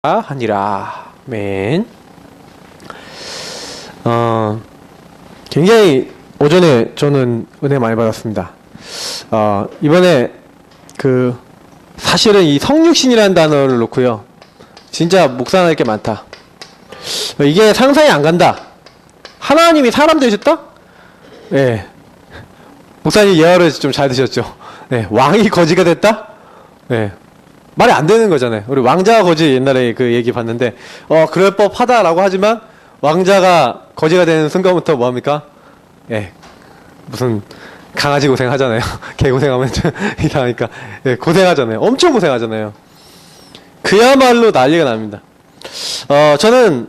하니라. 아멘. 굉장히 오전에 저는 은혜 많이 받았습니다. 이번에 사실은 이 성육신이라는 단어를 놓고요. 진짜 묵상할 게 많다. 이게 상상이 안 간다. 하나님이 사람 되셨다? 네. 목사님 예화를 좀 잘 드셨죠? 네. 왕이 거지가 됐다? 네. 말이 안 되는 거잖아요. 우리 왕자가 거지 옛날에 그 얘기 봤는데, 그럴 법하다라고 하지만, 왕자가 거지가 되는 순간부터 뭐합니까? 예. 무슨, 강아지 고생하잖아요. 개 고생하면 좀 이상하니까. 예, 고생하잖아요. 엄청 고생하잖아요. 그야말로 난리가 납니다. 저는,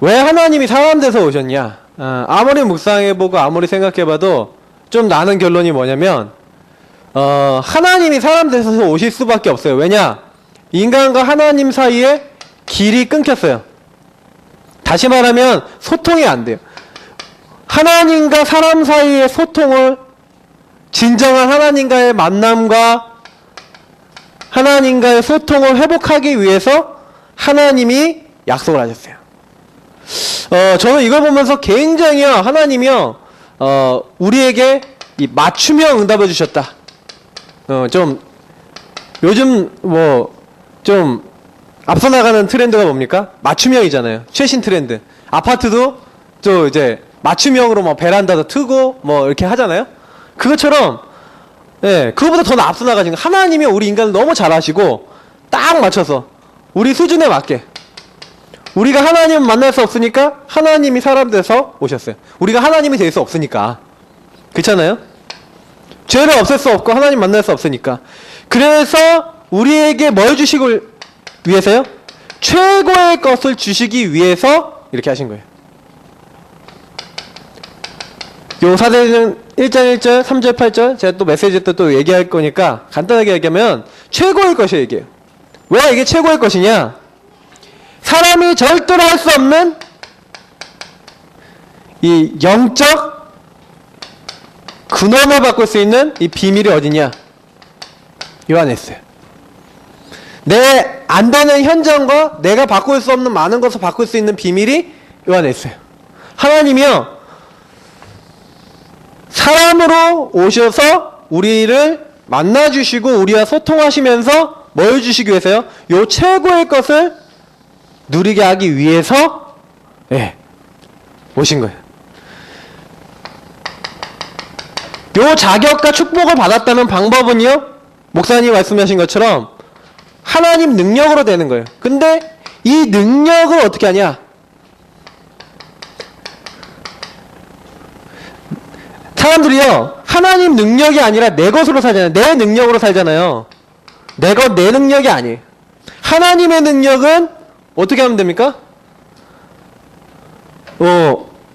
왜 하나님이 사람 돼서 오셨냐? 아무리 묵상해보고 아무리 생각해봐도 좀 나는 결론이 뭐냐면, 하나님이 사람 돼서 오실 수밖에 없어요. 왜냐? 인간과 하나님 사이에 길이 끊겼어요. 다시 말하면 소통이 안 돼요. 하나님과 사람 사이의 소통을, 진정한 하나님과의 만남과 하나님과의 소통을 회복하기 위해서 하나님이 약속을 하셨어요. 저는 이걸 보면서 굉장히요, 하나님이요, 우리에게 이 맞춤형 응답을 주셨다. 요즘 좀 앞서 나가는 트렌드가 뭡니까? 맞춤형이잖아요. 최신 트렌드. 아파트도 또 이제 맞춤형으로 뭐 베란다도 트고 뭐 이렇게 하잖아요. 그것처럼, 예, 그거보다 더 앞서 나가신 거. 하나님이 우리 인간을 너무 잘 아시고 딱 맞춰서 우리 수준에 맞게. 우리가 하나님을 만날 수 없으니까 하나님이 사람 돼서 오셨어요. 우리가 하나님이 될 수 없으니까. 그렇잖아요? 죄를 없앨 수 없고 하나님 만날 수 없으니까. 그래서 우리에게 뭘 주시기 위해서요? 최고의 것을 주시기 위해서 이렇게 하신 거예요. 요 사도행전 1장 1절, 3절, 8절 제가 또 메시지 때 또 얘기할 거니까 간단하게 얘기하면 최고의 것이 얘기해요. 왜 이게 최고의 것이냐? 사람이 절대로 할 수 없는 이 영적 근원을 바꿀 수 있는 이 비밀이 어디냐? 요 안에 있어요. 내 안 되는 현장과 내가 바꿀 수 없는 많은 것을 바꿀 수 있는 비밀이 요 안에 있어요. 하나님이요, 사람으로 오셔서 우리를 만나주시고 우리와 소통하시면서 뭘 주시기 위해서요? 요 최고의 것을 누리게 하기 위해서, 예, 오신 거예요. 요 자격과 축복을 받았다는 방법은요, 목사님이 말씀하신 것처럼 하나님 능력으로 되는 거예요. 근데 이 능력을 어떻게 하냐? 사람들이요, 하나님 능력이 아니라 내 것으로 살잖아요. 내 능력으로 살잖아요. 내 능력이 아니에요. 하나님의 능력은 어떻게 하면 됩니까?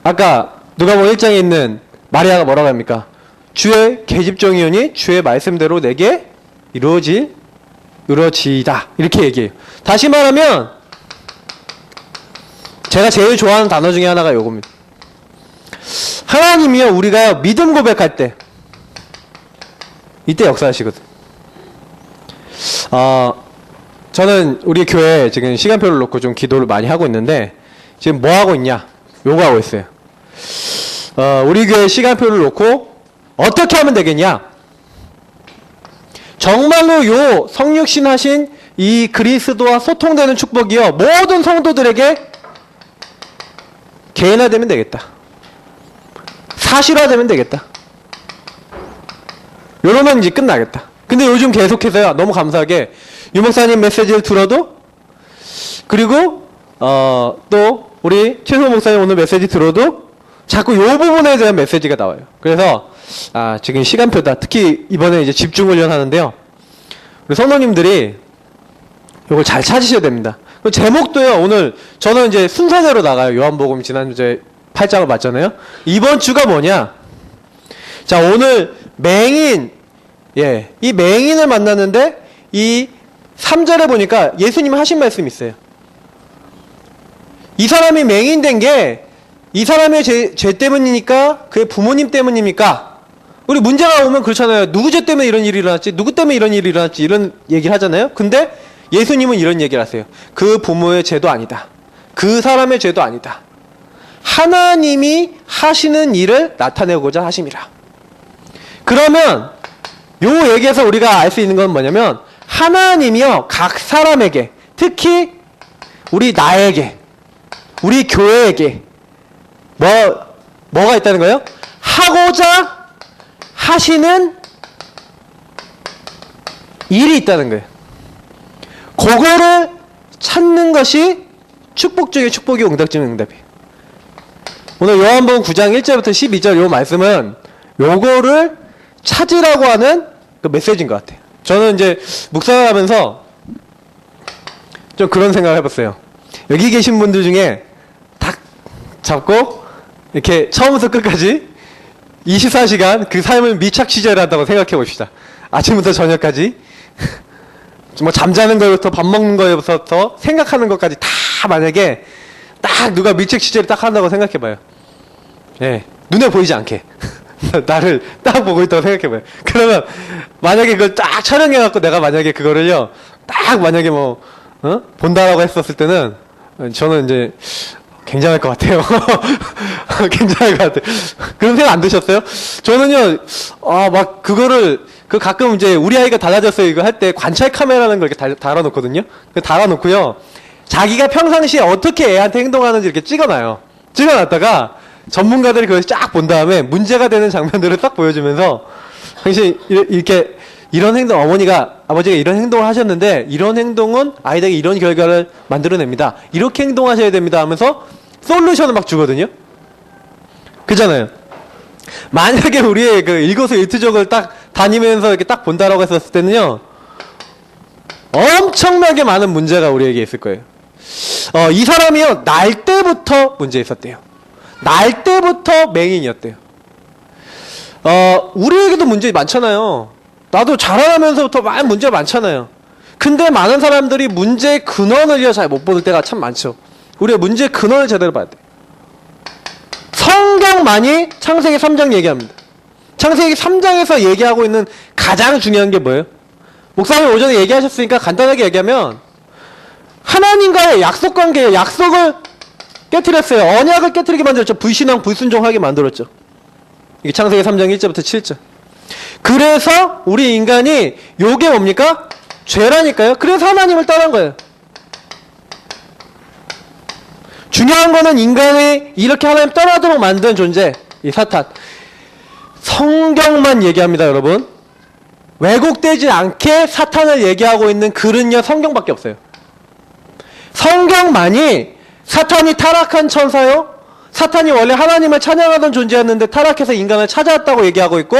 아까 누가복음 1장에 있는 마리아가 뭐라고 합니까? 주의 계집종이오니 주의 말씀대로 내게 이루어지이다. 이렇게 얘기해요. 다시 말하면 제가 제일 좋아하는 단어 중에 하나가 요겁니다. 하나님이요, 우리가 믿음 고백할 때 이때 역사하시거든. 저는 우리 교회 지금 시간표를 놓고 좀 기도를 많이 하고 있는데 지금 뭐 하고 있냐? 요거 하고 있어요. 우리 교회 시간표를 놓고 어떻게 하면 되겠냐? 정말로 요 성육신 하신 이 그리스도와 소통되는 축복이요, 모든 성도들에게 개인화되면 되겠다. 사실화되면 되겠다. 요러면 이제 끝나겠다. 근데 요즘 계속해서요, 너무 감사하게 유목사님 메시지를 들어도, 그리고 또 우리 최소 목사님 오늘 메시지 들어도 자꾸 요 부분에 대한 메시지가 나와요. 그래서 지금 시간표다. 특히 이번에 이제 집중 훈련 하는데요, 우리 성도님들이 이걸 잘 찾으셔야 됩니다. 제목도요, 오늘 저는 이제 순서대로 나가요. 요한복음 지난주에 8장을 봤잖아요. 이번 주가 뭐냐? 자, 오늘 맹인, 예, 이 맹인을 만났는데 이 3절에 보니까 예수님이 하신 말씀이 있어요. 이 사람이 맹인된 게 이 사람의 죄 때문이니까? 그의 부모님 때문입니까? 우리 문제가 오면 그렇잖아요. 누구 죄 때문에 이런 일이 일어났지? 누구 때문에 이런 일이 일어났지? 이런 얘기를 하잖아요. 근데 예수님은 이런 얘기를 하세요. 그 부모의 죄도 아니다. 그 사람의 죄도 아니다. 하나님이 하시는 일을 나타내고자 하심이라. 그러면 요 얘기에서 우리가 알 수 있는 건 뭐냐면 하나님이요 각 사람에게 특히 우리 나에게 우리 교회에게 뭐가 있다는 거예요? 하고자 하시는 일이 있다는 거예요. 그거를 찾는 것이 축복 중에 축복이고 응답 중에 응답이에요. 오늘 요한복음 9장 1절부터 12절 요 말씀은 요거를 찾으라고 하는 그 메시지인 것 같아요. 저는 이제 묵상을 하면서 좀 그런 생각을 해봤어요. 여기 계신 분들 중에 딱 잡고 이렇게 처음부터 끝까지 24시간 그 삶을 밀착 취재를 한다고 생각해 봅시다. 아침부터 저녁까지 뭐 잠자는 거부터 밥 먹는 거부터 생각하는 것까지 다 만약에 딱 누가 밀착 취재를 딱 한다고 생각해 봐요. 예, 눈에 보이지 않게 나를 딱 보고 있다고 생각해 봐요. 그러면 만약에 그걸 딱 촬영해 갖고 내가 만약에 그거를요 딱 만약에 뭐 본다라고 했었을 때는 저는 이제 굉장할 것 같아요. 굉장할 것 같아요. 그런 생각 안 드셨어요? 저는요, 막 그거를, 가끔 이제 우리 아이가 달라졌어요. 이거 할 때 관찰 카메라라는 걸 이렇게 달아놓거든요. 달아놓고요. 자기가 평상시에 어떻게 애한테 행동하는지 이렇게 찍어놔요. 찍어놨다가 전문가들이 그걸 쫙 본 다음에 문제가 되는 장면들을 딱 보여주면서 당신 이렇게 이런 행동, 아버지가 이런 행동을 하셨는데 이런 행동은 아이들에게 이런 결과를 만들어냅니다. 이렇게 행동하셔야 됩니다 하면서 솔루션을 막 주거든요. 그잖아요. 만약에 우리의 그 일거수일투족을 딱 다니면서 이렇게 딱 본다라고 했었을 때는요, 엄청나게 많은 문제가 우리에게 있을 거예요. 이 사람이요, 날 때부터 문제 있었대요. 날 때부터 맹인이었대요. 우리에게도 문제 많잖아요. 나도 자라나면서부터 많은 문제가 많잖아요. 근데 많은 사람들이 문제의 근원을요 잘 못 볼 때가 참 많죠. 우리가 문제의 근원을 제대로 봐야 돼. 성경만이 창세기 3장 얘기합니다. 창세기 3장에서 얘기하고 있는 가장 중요한 게 뭐예요? 목사님 오전에 얘기하셨으니까 간단하게 얘기하면 하나님과의 약속 관계에 약속을 깨트렸어요. 언약을 깨트리게 만들었죠. 불신앙, 불순종하게 만들었죠. 이게 창세기 3장 1절부터 7절. 그래서 우리 인간이 요게 뭡니까? 죄라니까요. 그래서 하나님을 떠난 거예요. 중요한 거는 인간이 이렇게 하나님 떠나도록 만든 존재, 이 사탄. 성경만 얘기합니다, 여러분. 왜곡되지 않게 사탄을 얘기하고 있는 글은요, 성경밖에 없어요. 성경만이 사탄이 타락한 천사요, 사탄이 원래 하나님을 찬양하던 존재였는데 타락해서 인간을 찾아왔다고 얘기하고 있고,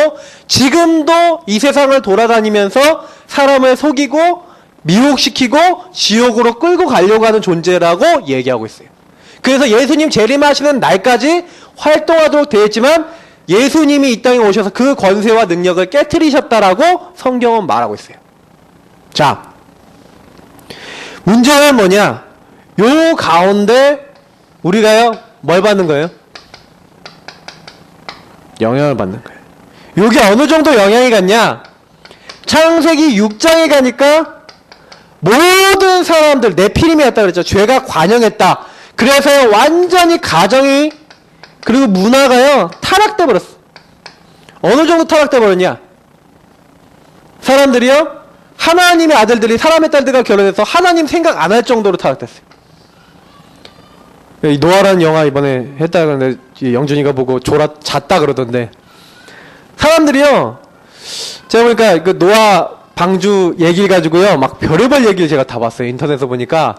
지금도 이 세상을 돌아다니면서 사람을 속이고 미혹시키고 지옥으로 끌고 가려고 하는 존재라고 얘기하고 있어요. 그래서 예수님 재림하시는 날까지 활동하도록 되어 있지만 예수님이 이 땅에 오셔서 그 권세와 능력을 깨트리셨다라고 성경은 말하고 있어요. 자, 문제는 뭐냐? 요 가운데 우리가요, 뭘 받는 거예요? 영향을 받는 거예요. 요게 어느 정도 영향이 갔냐? 창세기 6장에 가니까 모든 사람들, 네피림이었다 그랬죠. 죄가 관영했다. 그래서 완전히 가정이 그리고 문화가요 타락돼 버렸어. 어느 정도 타락돼 버렸냐? 사람들이요, 하나님의 아들들이 사람의 딸들과 결혼해서 하나님 생각 안 할 정도로 타락됐어요. 이 노아라는 영화 이번에 했다 그러는데 영준이가 보고 잤다 그러던데, 사람들이요, 제가 보니까 그 노아 방주 얘기를 가지고요 막 별의별 얘기를 제가 다 봤어요. 인터넷에서 보니까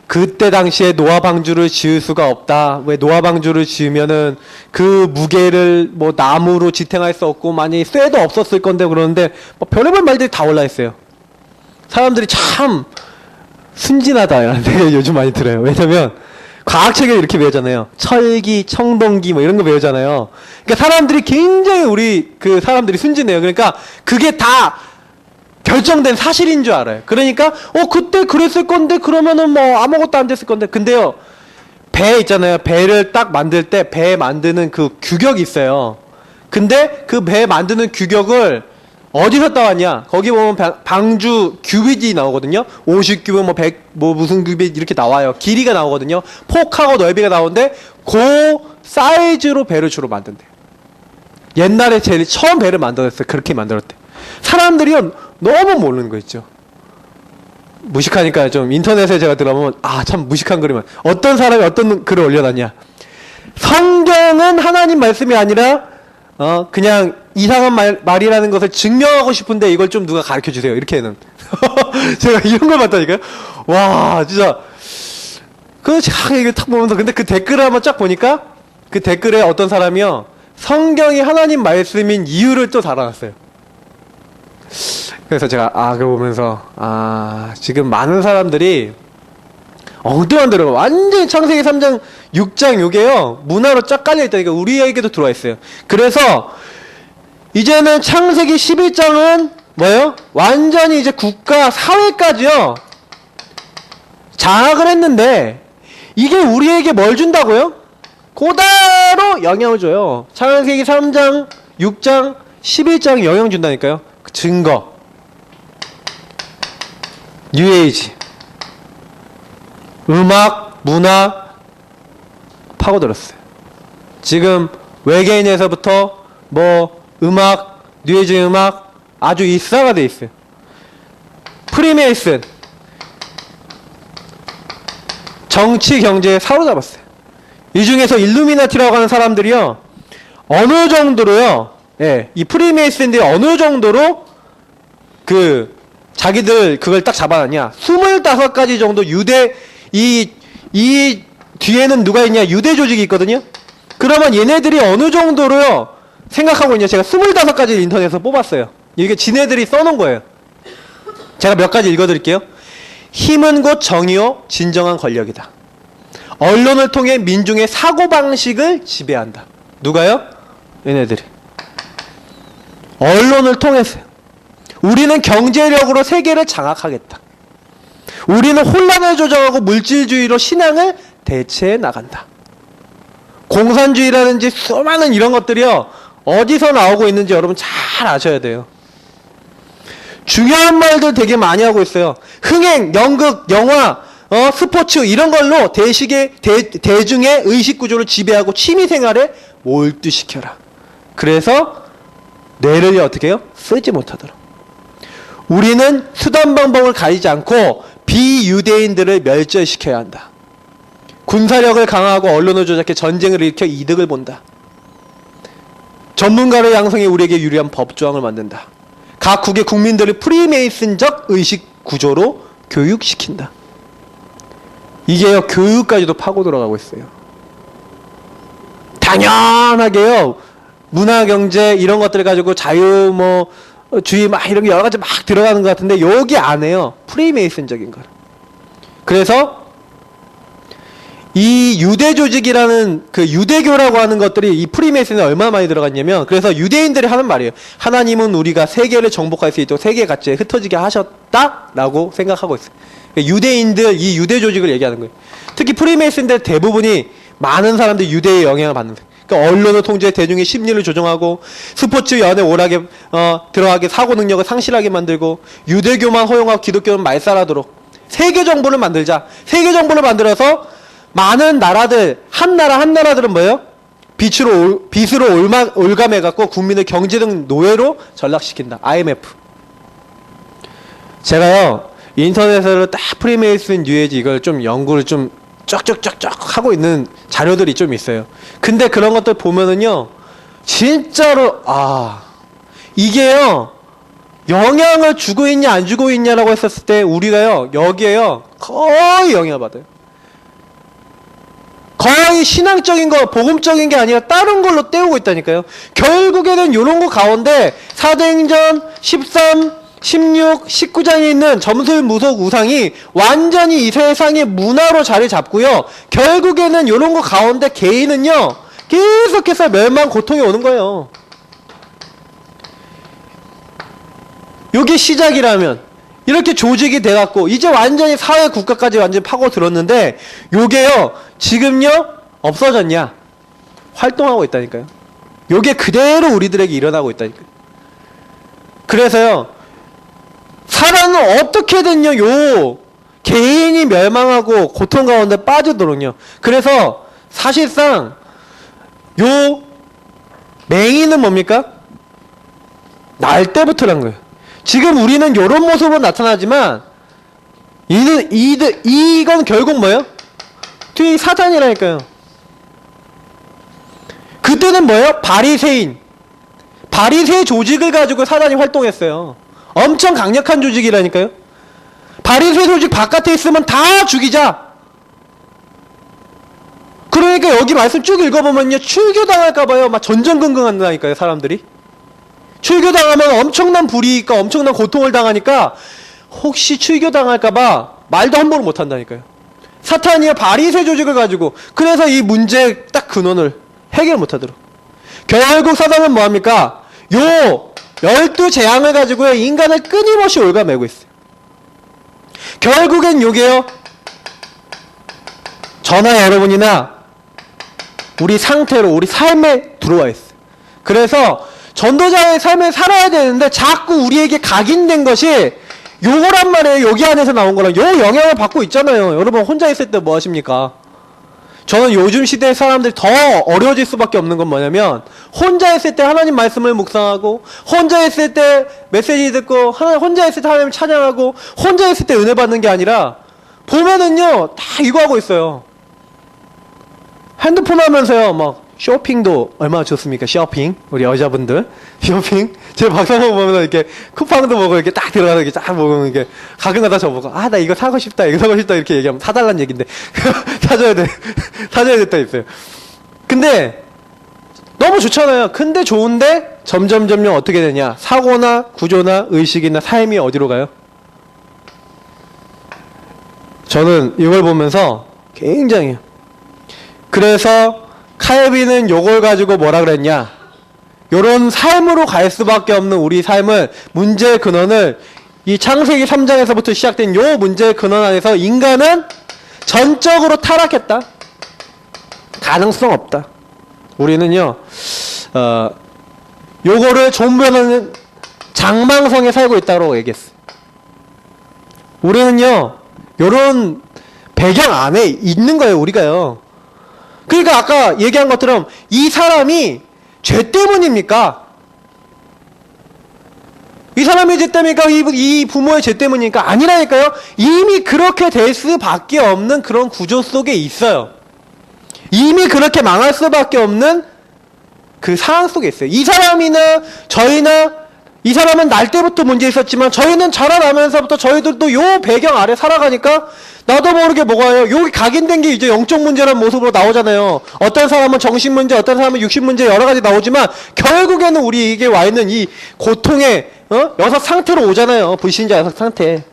그때 당시에 노아 방주를 지을 수가 없다. 왜 노아 방주를 지으면은 그 무게를 뭐 나무로 지탱할 수 없고 만약에 쇠도 없었을 건데, 그러는데 뭐 별의별 말들이 다 올라 있어요. 사람들이 참 순진하다라는 생각이 요즘 많이 들어요. 왜냐면 과학책에 이렇게 배우잖아요. 철기, 청동기 뭐 이런 거 배우잖아요. 그러니까 사람들이 굉장히 그 사람들이 순진해요. 그러니까 그게 다 결정된 사실인 줄 알아요. 그러니까 그때 그랬을 건데 그러면은 뭐 아무것도 안 됐을 건데. 근데요, 배 있잖아요. 배를 딱 만들 때 배 만드는 그 규격이 있어요. 근데 그 배 만드는 규격을 어디서 따왔냐? 거기 보면 방주 규빗이 나오거든요. 50규빗, 뭐 100, 뭐 무슨 규빗 이렇게 나와요. 길이가 나오거든요. 폭하고 넓이가 나오는데 그 사이즈로 배를 주로 만든대. 옛날에 제일 처음 배를 만들었어요. 그렇게 만들었대. 사람들이요 너무 모르는 거 있죠. 무식하니까 좀 인터넷에 제가 들어보면 참 무식한 글이면 어떤 사람이 어떤 글을 올려놨냐. 성경은 하나님 말씀이 아니라 그냥 이상한 말이라는 것을 증명하고 싶은데 이걸 좀 누가 가르쳐 주세요. 이렇게는. 제가 이런 걸 봤다니까요. 와, 진짜. 제가 이걸 탁 보면서, 근데 그 댓글을 한번 쫙 보니까 그 댓글에 어떤 사람이요. 성경이 하나님 말씀인 이유를 또 달아놨어요. 그래서 제가, 그거 보면서, 지금 많은 사람들이 엉뚱한 대로 완전히 창세기 3장 6장 요게요 문화로 쫙 깔려있다니까 우리에게도 들어와 있어요. 그래서 이제는 창세기 11장은 뭐예요? 완전히 이제 국가 사회까지요 장악을 했는데 이게 우리에게 뭘 준다고요? 고다로 영향을 줘요. 창세기 3장 6장 11장 영향 준다니까요. 그 증거 뉴에이지 음악, 문화 파고들었어요. 지금 외계인에서부터 뭐 음악, 뉴에이지 음악 아주 일사가 돼 있어요. 프리메이슨 정치, 경제에 사로잡았어요. 이 중에서 일루미나티라고 하는 사람들이요 어느 정도로요 이 프리메이슨들이 어느 정도로 자기들 그걸 딱 잡아놨냐 25가지 정도 유대 이 뒤에는 누가 있냐? 유대 조직이 있거든요? 그러면 얘네들이 어느 정도로요? 생각하고 있냐? 제가 25가지 인터넷에서 뽑았어요. 이게 지네들이 써놓은 거예요. 제가 몇 가지 읽어드릴게요. 힘은 곧 정의요, 진정한 권력이다. 언론을 통해 민중의 사고방식을 지배한다. 누가요? 얘네들이. 언론을 통해서요. 우리는 경제력으로 세계를 장악하겠다. 우리는 혼란을 조정하고 물질주의로 신앙을 대체해 나간다. 공산주의라든지 수많은 이런 것들이요 어디서 나오고 있는지 여러분 잘 아셔야 돼요. 중요한 말들 되게 많이 하고 있어요. 흥행, 연극, 영화, 스포츠 이런 걸로 대중의 의식구조를 지배하고 취미생활에 몰두시켜라. 그래서 뇌를 어떻게 해요? 쓰지 못하도록. 우리는 수단 방법을 가리지 않고 비유대인들을 멸절시켜야 한다. 군사력을 강화하고 언론을 조작해 전쟁을 일으켜 이득을 본다. 전문가를 양성해 우리에게 유리한 법조항을 만든다. 각국의 국민들을 프리메이슨적 의식 구조로 교육시킨다. 이게요 교육까지도 파고 들어가고 있어요. 당연하게요 문화 경제 이런 것들 가지고 자유 주의 이런 게 여러 가지 막 들어가는 것 같은데 여기 안에요 프리메이슨적인 거. 그래서 이 유대 조직이라는 그 유대교라고 하는 것들이 이 프리메이슨에 얼마나 많이 들어갔냐면 그래서 유대인들이 하는 말이에요. 하나님은 우리가 세계를 정복할 수 있도록 세계 가치에 흩어지게 하셨다라고 생각하고 있어요. 유대인들 이 유대 조직을 얘기하는 거예요. 특히 프리메이슨들 대부분이 많은 사람들이 유대의 영향을 받는 거예요. 그러니까 언론을 통제 대중의 심리를 조종하고 스포츠 연애 오락에 들어가게 사고 능력을 상실하게 만들고 유대교만 허용하고 기독교는 말살하도록 세계 정부를 만들자. 세계 정부를 만들어서 많은 나라들 한 나라들은 뭐예요? 빚으로 올감해갖고 국민을 경제적 노예로 전락시킨다. IMF. 제가요 인터넷으로 딱 프리메이슨 뉴에이지 이걸 좀 연구를 좀 쩍쩍쩍쩍 하고 있는 자료들이 좀 있어요. 근데 그런 것들 보면은요 진짜로 이게요 영향을 주고 있냐 안 주고 있냐라고 했었을 때 우리가요 여기에요 거의 영향을 받아요. 거의 신앙적인 거 복음적인 게 아니라 다른 걸로 때우고 있다니까요. 결국에는 요런 거 가운데 사도행전 13 16, 19장에 있는 점술, 무속, 우상이 완전히 이 세상의 문화로 자리 잡고요. 결국에는 이런 거 가운데 개인은요. 계속해서 멸망, 고통이 오는 거예요. 요게 시작이라면 이렇게 조직이 돼갖고 이제 완전히 사회 국가까지 완전히 파고들었는데 요게요. 지금요. 없어졌냐? 활동하고 있다니까요. 요게 그대로 우리들에게 일어나고 있다니까요. 그래서요, 사람은 어떻게든요, 요 개인이 멸망하고 고통 가운데 빠지도록요. 그래서 사실상 요 맹인은 뭡니까? 날 때부터란 거예요. 지금 우리는 요런 모습으로 나타나지만 이건 결국 뭐예요? 뒤 사탄이라니까요. 그때는 뭐예요? 바리새인 바리새 조직을 가지고 사단이 활동했어요. 엄청 강력한 조직이라니까요. 바리새 조직 바깥에 있으면 다 죽이자. 그러니까 여기 말씀 쭉 읽어보면요, 출교당할까봐요 막 전전긍긍한다니까요. 사람들이 출교당하면 엄청난 불이익과 엄청난 고통을 당하니까 혹시 출교당할까봐 말도 함부로 못한다니까요. 사탄이요, 바리새 조직을 가지고. 그래서 이 문제의 딱 근원을 해결 못하도록. 결국 사단은 뭐합니까? 요 12재앙을 가지고 인간을 끊임없이 올가매고 있어요. 결국엔 요게요, 저나 여러분이나 우리 상태로, 우리 삶에 들어와 있어요. 그래서 전도자의 삶을 살아야 되는데 자꾸 우리에게 각인된 것이 요거란 말이에요. 여기 안에서 나온 거랑 요 영향을 받고 있잖아요. 여러분 혼자 있을 때 뭐 하십니까? 저는 요즘 시대의 사람들이 더 어려워질 수밖에 없는 건 뭐냐면, 혼자 있을 때 하나님 말씀을 묵상하고, 혼자 있을 때 메시지 듣고, 혼자 있을 때 하나님을 찬양하고, 혼자 있을 때 은혜 받는 게 아니라 보면은요 다 이거 하고 있어요. 핸드폰 하면서요 막 쇼핑도 얼마나 좋습니까? 쇼핑, 우리 여자분들 쇼핑, 제 박사모 보면 이렇게 쿠팡도 보고 이렇게 딱 들어가서 이렇게 딱 보면 이렇게 가끔가다 저보고 나 이거 사고 싶다 이렇게 얘기하면 사달라는 얘기인데 사줘야겠다 있어요. 근데 너무 좋잖아요. 근데 좋은데 점점 어떻게 되냐? 사고나 구조나 의식이나 삶이 어디로 가요? 저는 이걸 보면서 굉장히, 그래서 칼빈은 요걸 가지고 뭐라 그랬냐? 요런 삶으로 갈 수밖에 없는 우리 삶을, 문제의 근원을 이 창세기 3장에서부터 시작된 요 문제의 근원 안에서 인간은 전적으로 타락했다. 가능성 없다. 우리는요, 요거를 존버하는 장망성에 살고 있다고 얘기했어요. 우리는요, 요런 배경 안에 있는 거예요, 우리가요. 그러니까 아까 얘기한 것처럼 이 사람이 죄 때문입니까? 이 사람의 죄 때문입니까? 이 부모의 죄 때문입니까? 아니라니까요. 이미 그렇게 될 수밖에 없는 그런 구조 속에 있어요. 이미 그렇게 망할 수밖에 없는 그 상황 속에 있어요. 이 사람이나 저희나, 이 사람은 날 때부터 문제 있었지만 저희는 자라나면서부터 저희들도 요 배경 아래 살아가니까 나도 모르게 뭐가요? 여기 각인된 게 이제 영적 문제라는 모습으로 나오잖아요. 어떤 사람은 정신 문제, 어떤 사람은 육신 문제 여러 가지 나오지만 결국에는 우리에게 와 있는 이 고통의 여섯 상태로 오잖아요. 불신자 여섯 상태.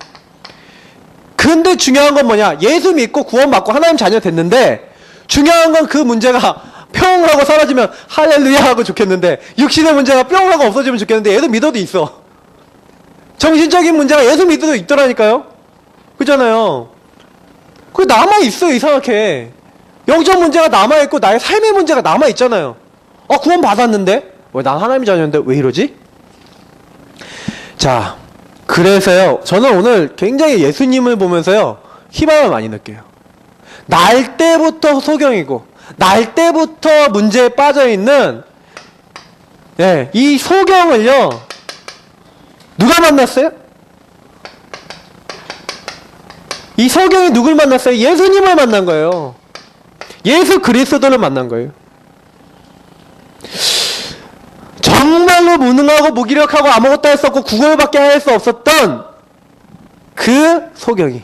근데 중요한 건 뭐냐? 예수 믿고 구원받고 하나님 자녀 됐는데 중요한 건 그 문제가 뿅 하고 사라지면 할렐루야 하고 좋겠는데, 육신의 문제가 뿅 하고 없어지면 좋겠는데 얘도 믿어도 있어. 정신적인 문제가 예수 믿어도 있더라니까요. 그잖아요. 그게 남아있어요. 이상하게 영적 문제가 남아있고 나의 삶의 문제가 남아있잖아요. 구원 받았는데 왜 난 하나님 자녀인데 왜 이러지? 자, 그래서요 저는 오늘 굉장히 예수님을 보면서요 희망을 많이 느껴요. 날 때부터 소경이고 날 때부터 문제에 빠져있는 이 소경을요 누가 만났어요? 이 소경이 누굴 만났어요? 예수님을 만난 거예요. 예수 그리스도를 만난 거예요. 정말로 무능하고 무기력하고 아무것도 할 수 없고 구걸밖에 할 수 없었던 그 소경이,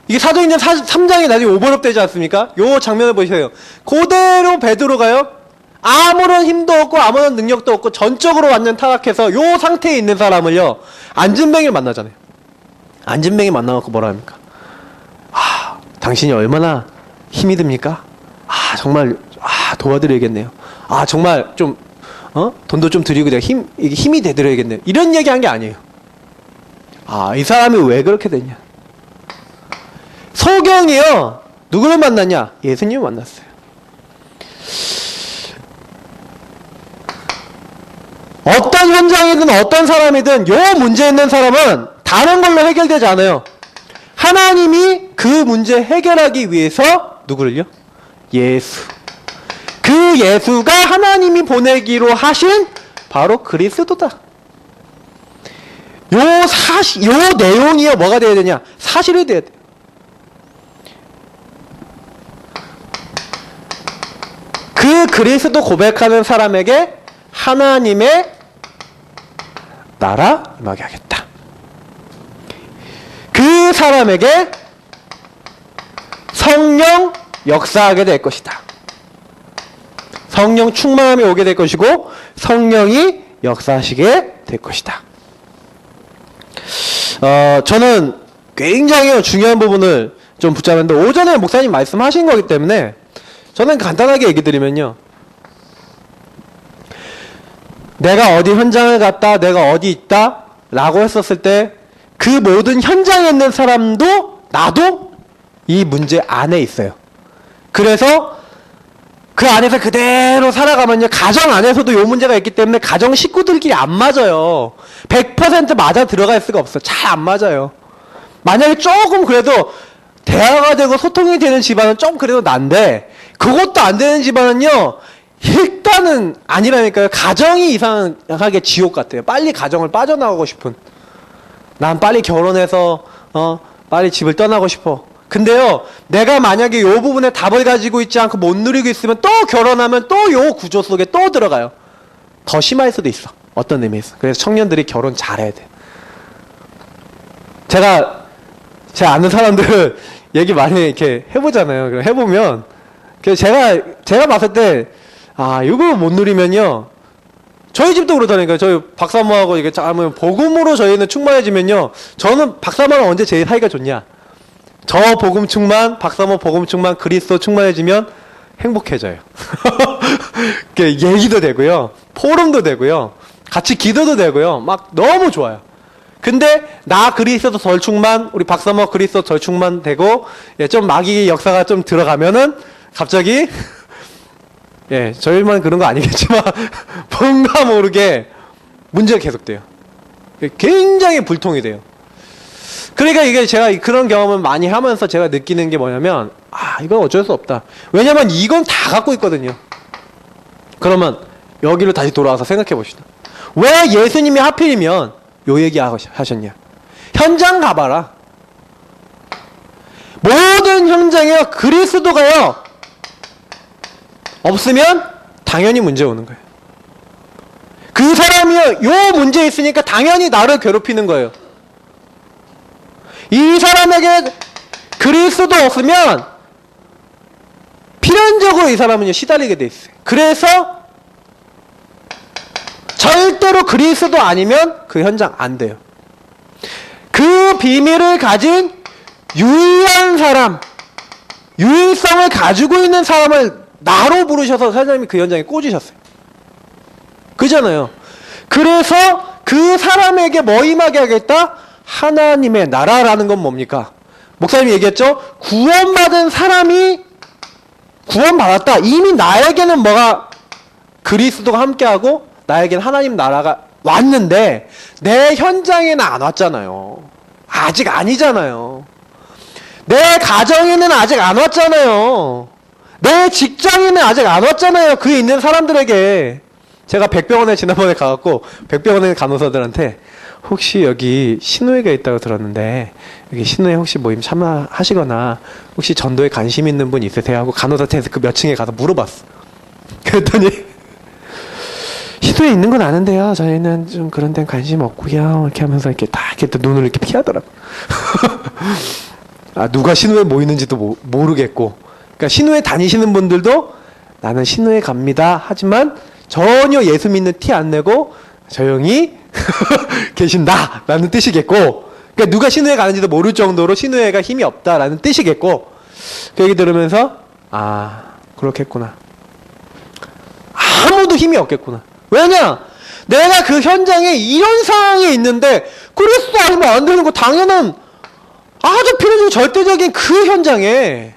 이게 사도행전 3장에 나중에 오버랩 되지 않습니까? 요 장면을 보세요. 그대로 베드로가요 아무런 힘도 없고 아무런 능력도 없고 전적으로 완전 타락해서 요 상태에 있는 사람을요 안진뱅이를 만나잖아요. 안진뱅이 만나갖고 뭐라 합니까? 당신이 얼마나 힘이 듭니까? 정말 도와드려야겠네요. 정말 좀 돈도 좀 드리고 내가 힘이 되드려야겠네요. 이런 얘기한 게 아니에요. 이 사람이 왜 그렇게 됐냐? 소경이요 누구를 만났냐? 예수님을 만났어요. 어떤 현장이든 어떤 사람이든 요 문제 있는 사람은 다른 걸로 해결되지 않아요. 하나님이 그 문제 해결하기 위해서 누구를요? 예수. 그 예수가 하나님이 보내기로 하신 바로 그리스도다. 요 내용이요, 뭐가 돼야 되냐? 사실이 돼야 돼. 그 그리스도 고백하는 사람에게 하나님의 나라 임하게 하겠다. 그 사람에게 성령 역사하게 될 것이다. 성령 충만함이 오게 될 것이고 성령이 역사하시게 될 것이다. 저는 굉장히 중요한 부분을 좀 붙잡았는데 오전에 목사님 말씀하신 거기 때문에 저는 간단하게 얘기 드리면요. 내가 어디 현장을 갔다, 내가 어디 있다 라고 했었을 때 그 모든 현장에 있는 사람도 나도 이 문제 안에 있어요. 그래서 그 안에서 그대로 살아가면요. 가정 안에서도 이 문제가 있기 때문에 가정 식구들끼리 안 맞아요. 100% 맞아 들어갈 수가 없어요. 잘 안 맞아요. 만약에 조금 그래도 대화가 되고 소통이 되는 집안은 좀 그래도 난데 그것도 안 되는 집안은요. 일단은 아니라니까요. 가정이 이상하게 지옥 같아요. 빨리 가정을 빠져나가고 싶은. 난 빨리 결혼해서 빨리 집을 떠나고 싶어. 근데요, 내가 만약에 이 부분에 답을 가지고 있지 않고 못 누리고 있으면 또 결혼하면 또 이 구조 속에 또 들어가요. 더 심할 수도 있어. 어떤 의미에서. 그래서 청년들이 결혼 잘해야 돼. 제가 아는 사람들 얘기 많이 이렇게 해보잖아요. 해보면, 제가 봤을 때, 이거 못 누리면요. 저희 집도 그러다니까요. 저희 박사모하고 이게 짜면 복음으로 저희는 충만해지면요. 저는 박사모랑 언제 제일 사이가 좋냐? 저 복음 충만, 박사모 복음 충만, 그리스도 충만해지면 행복해져요. 얘기도 되고요. 포럼도 되고요. 같이 기도도 되고요. 막 너무 좋아요. 근데 나 그리스도 덜 충만, 우리 박사모 그리스도 덜 충만되고 좀 마귀 역사가 좀 들어가면은 갑자기 저희만 그런 거 아니겠지만 뭔가 모르게 문제가 계속돼요. 굉장히 불통이 돼요. 그러니까 이게 제가 그런 경험을 많이 하면서 제가 느끼는 게 뭐냐면 이건 어쩔 수 없다. 왜냐면 이건 다 갖고 있거든요. 그러면 여기로 다시 돌아와서 생각해 봅시다. 왜 예수님이 하필이면 요 얘기 하셨냐? 현장 가봐라. 모든 현장에 그리스도가요 없으면 당연히 문제 오는 거예요. 그 사람이요 요 문제 있으니까 당연히 나를 괴롭히는 거예요. 이 사람에게 그리스도 없으면 필연적으로 이 사람은요 시달리게 돼 있어요. 그래서 절대로 그리스도 아니면 그 현장 안 돼요. 그 비밀을 가진 유일한 사람, 유일성을 가지고 있는 사람을 나로 부르셔서 사장님이 그 현장에 꽂으셨어요. 그잖아요. 그래서 그 사람에게 뭐 임하게 하겠다? 하나님의 나라라는 건 뭡니까? 목사님이 얘기했죠? 구원받은 사람이 구원받았다. 이미 나에게는 뭐가 그리스도가 함께하고 나에게는 하나님 나라가 왔는데 내 현장에는 안 왔잖아요. 아직 아니잖아요. 내 가정에는 아직 안 왔잖아요. 내 직장에는 아직 안 왔잖아요. 그 있는 사람들에게. 제가 백병원에 지난번에 가갖고 백병원에 간호사들한테 혹시 여기 신우회가 있다고 들었는데 여기 신우회 혹시 모임 참여하시거나 혹시 전도에 관심 있는 분 있으세요? 하고 간호사한테 그 몇 층에 가서 물어봤어. 그랬더니 신우회 있는 건 아는데요. 저희는 좀 그런 데는 관심 없고요. 이렇게 하면서 이렇게 딱 이렇게 또 눈을 이렇게 피하더라고. 누가 신우회 모이는지도 모르겠고. 그러니까 신우회 다니시는 분들도 나는 신우회 갑니다. 하지만 전혀 예수 믿는 티 안 내고 조용히 계신다 라는 뜻이겠고, 그러니까 누가 신우회 가는지도 모를 정도로 신우회가 힘이 없다 라는 뜻이겠고, 그 얘기 들으면서 그렇겠구나. 아무도 힘이 없겠구나. 왜냐? 내가 그 현장에 이런 상황이 있는데 그리스도 아니면 안 되는 거 당연한 아주 필요적이고 절대적인 그 현장에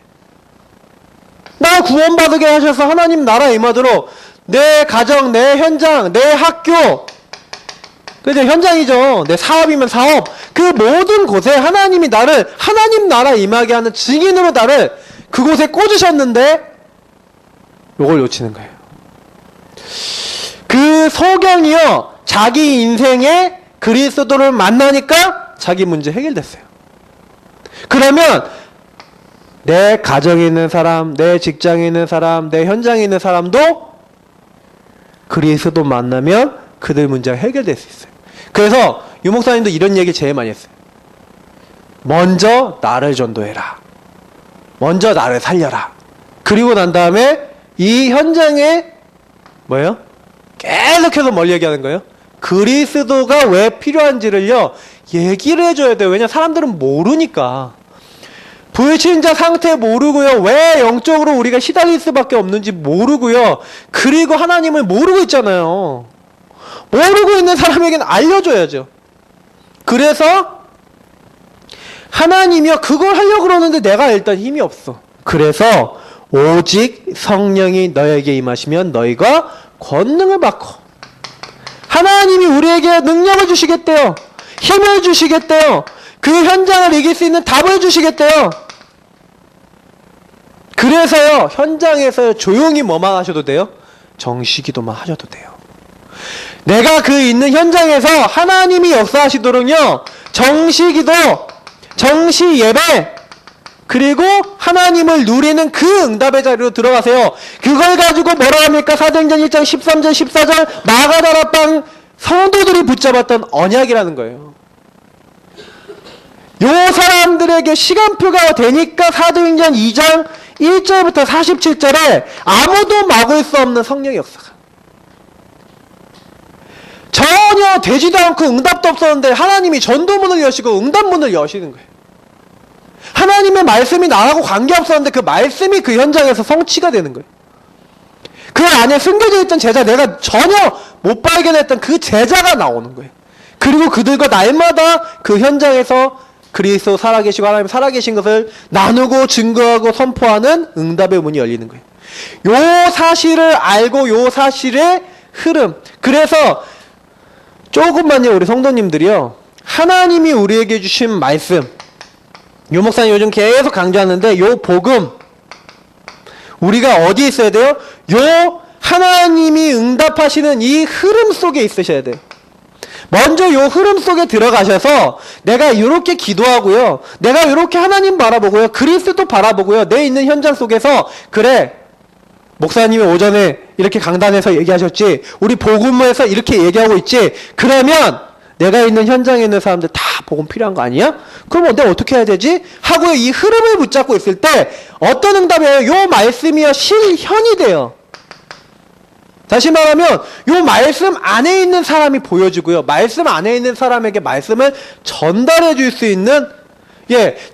나 구원받게 하셔서 하나님 나라 임하도록 내 가정, 내 현장, 내 학교, 그죠? 현장이죠. 내 사업이면 사업. 그 모든 곳에 하나님이 나를 하나님 나라 임하게 하는 증인으로 나를 그곳에 꽂으셨는데 요걸 놓치는 거예요. 그 소경이요, 자기 인생에 그리스도를 만나니까 자기 문제 해결됐어요. 그러면 내 가정에 있는 사람, 내 직장에 있는 사람, 내 현장에 있는 사람도 그리스도 만나면 그들 문제가 해결될 수 있어요. 그래서 유 목사님도 이런 얘기 제일 많이 했어요. 먼저 나를 전도해라. 먼저 나를 살려라. 그리고 난 다음에 이 현장에 뭐예요? 계속해서 뭘 얘기하는 거예요? 그리스도가 왜 필요한지를요, 얘기를 해줘야 돼요. 왜냐면 사람들은 모르니까. 불신자 상태 모르고요. 왜 영적으로 우리가 시달릴 수밖에 없는지 모르고요. 그리고 하나님을 모르고 있잖아요. 모르고 있는 사람에게는 알려줘야죠. 그래서 하나님이요, 그걸 하려고 그러는데 내가 일단 힘이 없어. 그래서 오직 성령이 너에게 임하시면 너희가 권능을 받고, 하나님이 우리에게 능력을 주시겠대요. 힘을 주시겠대요. 그 현장을 이길 수 있는 답을 주시겠대요. 그래서요, 현장에서 조용히 뭐만 하셔도 돼요? 정시기도만 하셔도 돼요. 내가 그 있는 현장에서 하나님이 역사하시도록요, 정시기도, 정시예배, 그리고 하나님을 누리는 그 응답의 자리로 들어가세요. 그걸 가지고 뭐라 합니까? 사도행전 1장 13절 14절 마가다라방 성도들이 붙잡았던 언약이라는 거예요. 요 사람들에게 시간표가 되니까 사도행전 2장 1절부터 47절에 아무도 막을 수 없는 성령의 역사가 전혀 되지도 않고 응답도 없었는데 하나님이 전도문을 여시고 응답문을 여시는 거예요. 하나님의 말씀이 나하고 관계없었는데 그 말씀이 그 현장에서 성취가 되는 거예요. 그 안에 숨겨져 있던 제자, 내가 전혀 못 발견했던 그 제자가 나오는 거예요. 그리고 그들과 날마다 그 현장에서 그리스도 살아계시고 하나님 살아계신 것을 나누고 증거하고 선포하는 응답의 문이 열리는 거예요. 요 사실을 알고 요 사실의 흐름. 그래서 조금만요, 우리 성도님들이요, 하나님이 우리에게 주신 말씀, 요 목사님 요즘 계속 강조하는데, 요 복음, 우리가 어디에 있어야 돼요? 요 하나님이 응답하시는 이 흐름 속에 있으셔야 돼요. 먼저 요 흐름 속에 들어가셔서 내가 이렇게 기도하고요, 내가 이렇게 하나님 바라보고요, 그리스도 바라보고요, 내 있는 현장 속에서, 그래, 목사님이 오전에 이렇게 강단에서 얘기하셨지, 우리 복음에서 이렇게 얘기하고 있지, 그러면 내가 있는 현장에 있는 사람들 다 복음 필요한 거 아니야? 그럼 내가 어떻게 해야 되지? 하고 이 흐름을 붙잡고 있을 때 어떤 응답이에요? 요 말씀이요, 실현이 돼요. 다시 말하면 요 말씀 안에 있는 사람이 보여주고요, 말씀 안에 있는 사람에게 말씀을 전달해 줄 수 있는,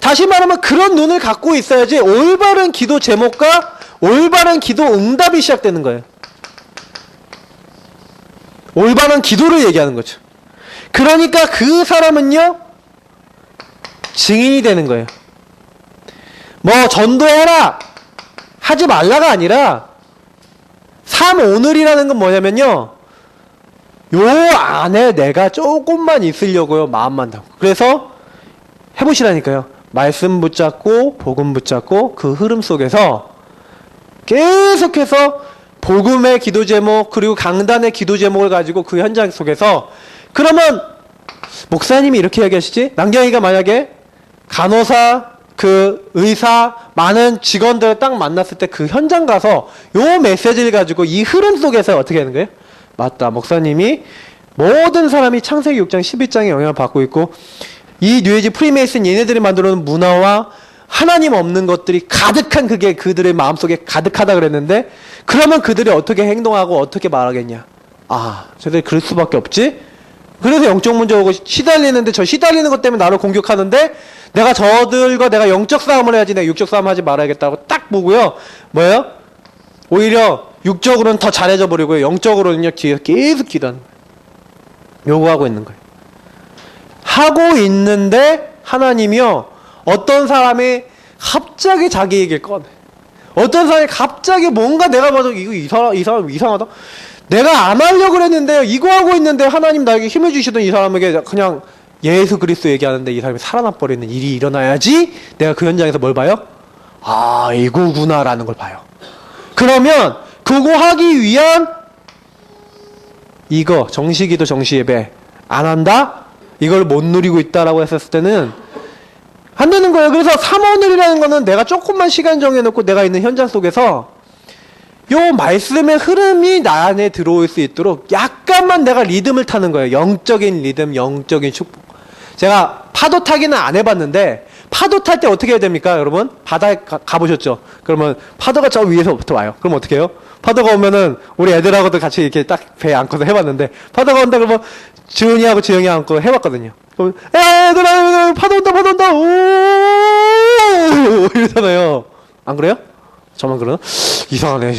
다시 말하면 그런 눈을 갖고 있어야지 올바른 기도 제목과 올바른 기도 응답이 시작되는 거예요. 올바른 기도를 얘기하는 거죠. 그러니까 그 사람은요, 증인이 되는 거예요. 뭐 전도해라 하지 말라가 아니라, 삶 오늘이라는 건 뭐냐면요, 요 안에 내가 조금만 있으려고요, 마음만 담고. 그래서 해보시라니까요. 말씀 붙잡고 복음 붙잡고 그 흐름 속에서 계속해서 복음의 기도 제목 그리고 강단의 기도 제목을 가지고 그 현장 속에서, 그러면 목사님이 이렇게 얘기하시지? 남경이가 만약에 간호사, 그 의사, 많은 직원들을 딱 만났을 때 그 현장 가서 요 메시지를 가지고 이 흐름 속에서 어떻게 하는 거예요? 맞다, 목사님이 모든 사람이 창세기 6장 11장에 영향을 받고 있고, 이 뉴에이지 프리메이슨 얘네들이 만들어놓은 문화와 하나님 없는 것들이 가득한, 그게 그들의 마음속에 가득하다 그랬는데, 그러면 그들이 어떻게 행동하고 어떻게 말하겠냐? 아, 저들이 그럴 수밖에 없지? 그래서 영적 문제 오고 시달리는데, 저 시달리는 것 때문에 나를 공격하는데, 내가 저들과 내가 영적 싸움을 해야지, 내가 육적 싸움 하지 말아야겠다고 딱 보고요, 뭐예요? 오히려 육적으로는 더 잘해져 버리고요, 영적으로는요, 뒤에서 계속 기도하는 거예요. 요구하고 있는 거예요. 하고 있는데 하나님이요, 어떤 사람이 갑자기 자기 얘기를 꺼내. 어떤 사람이 갑자기 뭔가 내가 봐도 이거 이 사람 이상하다. 내가 안 하려고 그랬는데 이거 하고 있는데 하나님 나에게 힘을 주시던 이 사람에게 그냥 예수 그리스도 얘기하는데 이 사람이 살아나 버리는 일이 일어나야지 내가 그 현장에서 뭘 봐요? 아, 이거구나라는 걸 봐요. 그러면 그거 하기 위한 이거 정시기도 정시예배 안 한다? 이걸 못 누리고 있다라고 했었을 때는 안 되는 거예요. 그래서 삼원을이라는 거는 내가 조금만 시간 정해놓고 내가 있는 현장 속에서 요 말씀의 흐름이 나 안에 들어올 수 있도록 약간만 내가 리듬을 타는 거예요. 영적인 리듬, 영적인 축복. 제가 파도 타기는 안 해봤는데 파도 탈 때 어떻게 해야 됩니까? 여러분 바다에 가보셨죠? 그러면 파도가 저 위에서부터 와요. 그럼 어떻게 해요? 파도가 오면은 우리 애들하고도 같이 이렇게 딱 배에 안고서 해봤는데 파도가 온다 그러면 지훈이하고 지영이 안고 해봤거든요. 그럼 애들아 파도 온다 파도 온다 오 이러잖아요. 안 그래요? 저만 그러나? 이상하네.